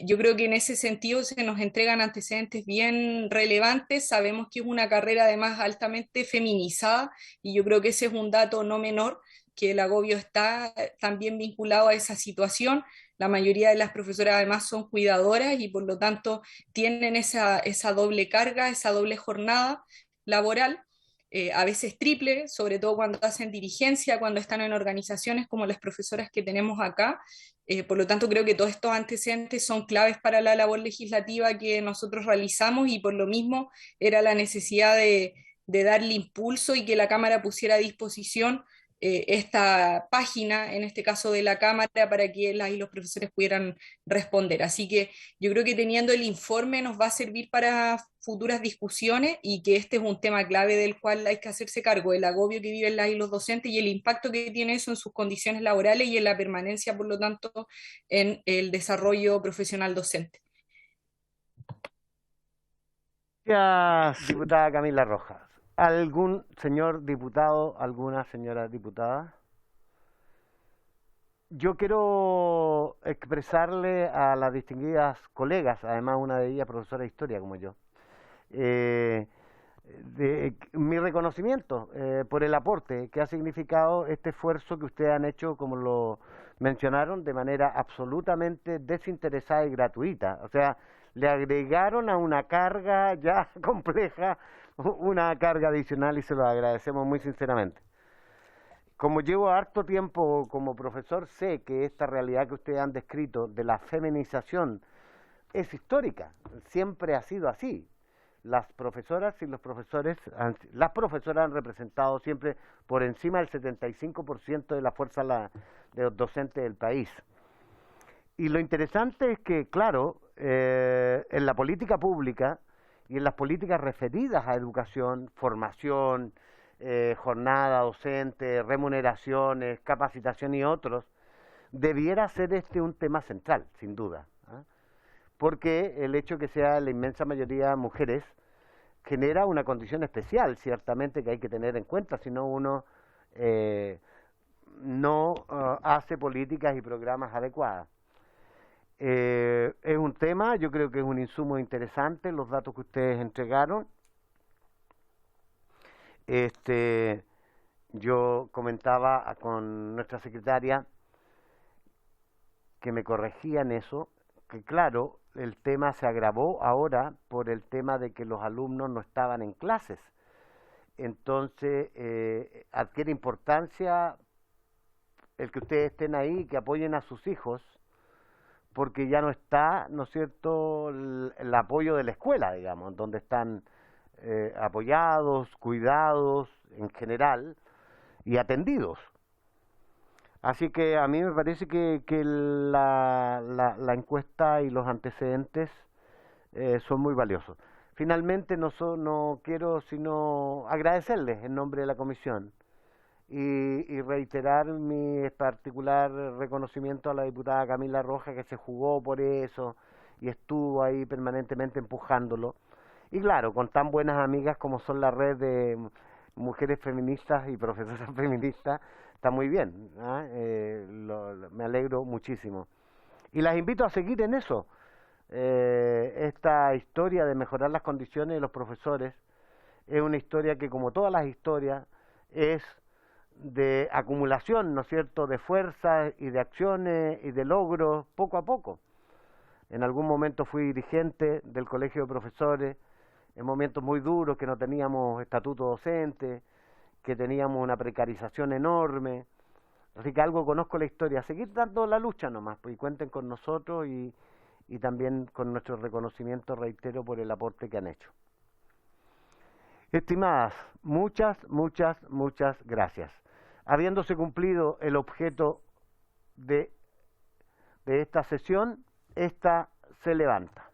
Speaker 11: yo creo que en ese sentido se nos entregan antecedentes bien relevantes. Sabemos que es una carrera además altamente feminizada, y yo creo que ese es un dato no menor, que el agobio está también vinculado a esa situación. La mayoría de las profesoras además son cuidadoras y por lo tanto tienen esa doble carga, esa doble jornada laboral. A veces triple, sobre todo cuando hacen dirigencia, cuando están en organizaciones como las profesoras que tenemos acá. Por lo tanto, creo que todos estos antecedentes son claves para la labor legislativa que nosotros realizamos, y por lo mismo era la necesidad de darle impulso y que la Cámara pusiera a disposición esta página, en este caso de la Cámara, para que las y los profesores pudieran responder. Así que yo creo que teniendo el informe nos va a servir para futuras discusiones, y que este es un tema clave del cual hay que hacerse cargo, el agobio que viven las y los docentes y el impacto que tiene eso en sus condiciones laborales y en la permanencia, por lo tanto, en el desarrollo profesional docente.
Speaker 1: Gracias, diputada Camila Rojas. ¿Algún señor diputado, alguna señora diputada? Yo quiero expresarle a las distinguidas colegas, además una de ellas profesora de historia como yo, mi reconocimiento por el aporte que ha significado este esfuerzo que ustedes han hecho, como lo mencionaron, de manera absolutamente desinteresada y gratuita. O sea, le agregaron a una carga ya compleja una carga adicional, y se lo agradecemos muy sinceramente. Como llevo harto tiempo como profesor, sé que esta realidad que ustedes han descrito de la feminización es histórica, siempre ha sido así. las profesoras y los profesores, las profesoras han representado siempre por encima del 75% de la fuerza de los docentes del país. Y lo interesante es que, claro, en la política pública y en las políticas referidas a educación, formación, jornada docente, remuneraciones, capacitación y otros, debiera ser este un tema central, sin duda, ¿eh? Porque el hecho que sea la inmensa mayoría mujeres genera una condición especial, ciertamente, que hay que tener en cuenta, si no uno no hace políticas y programas adecuadas. Es un tema, yo creo que es un insumo interesante, los datos que ustedes entregaron. Yo comentaba con nuestra secretaria que me corregía en eso, que claro, el tema se agravó ahora por el tema de que los alumnos no estaban en clases. Entonces, adquiere importancia el que ustedes estén ahí, que apoyen a sus hijos, porque ya no está, ¿no es cierto?, el apoyo de la escuela, digamos, donde están apoyados, cuidados en general y atendidos. Así que a mí me parece que la encuesta y los antecedentes son muy valiosos. Finalmente no quiero sino agradecerles en nombre de la comisión y reiterar mi particular reconocimiento a la diputada Camila Rojas, que se jugó por eso y estuvo ahí permanentemente empujándolo. Y claro, con tan buenas amigas como son la red de mujeres feministas y profesoras feministas, está muy bien, ¿eh? Me alegro muchísimo. Y las invito a seguir en eso. Esta historia de mejorar las condiciones de los profesores es una historia que, como todas las historias, es de acumulación, ¿no es cierto?, de fuerzas y de acciones y de logros poco a poco. En algún momento fui dirigente del colegio de profesores, en momentos muy duros que no teníamos estatuto docente, que teníamos una precarización enorme. Así que algo conozco la historia. Seguir dando la lucha nomás, pues, y cuenten con nosotros y también con nuestro reconocimiento, reitero, por el aporte que han hecho. Estimadas, muchas gracias. Habiéndose cumplido el objeto de esta sesión, esta se levanta.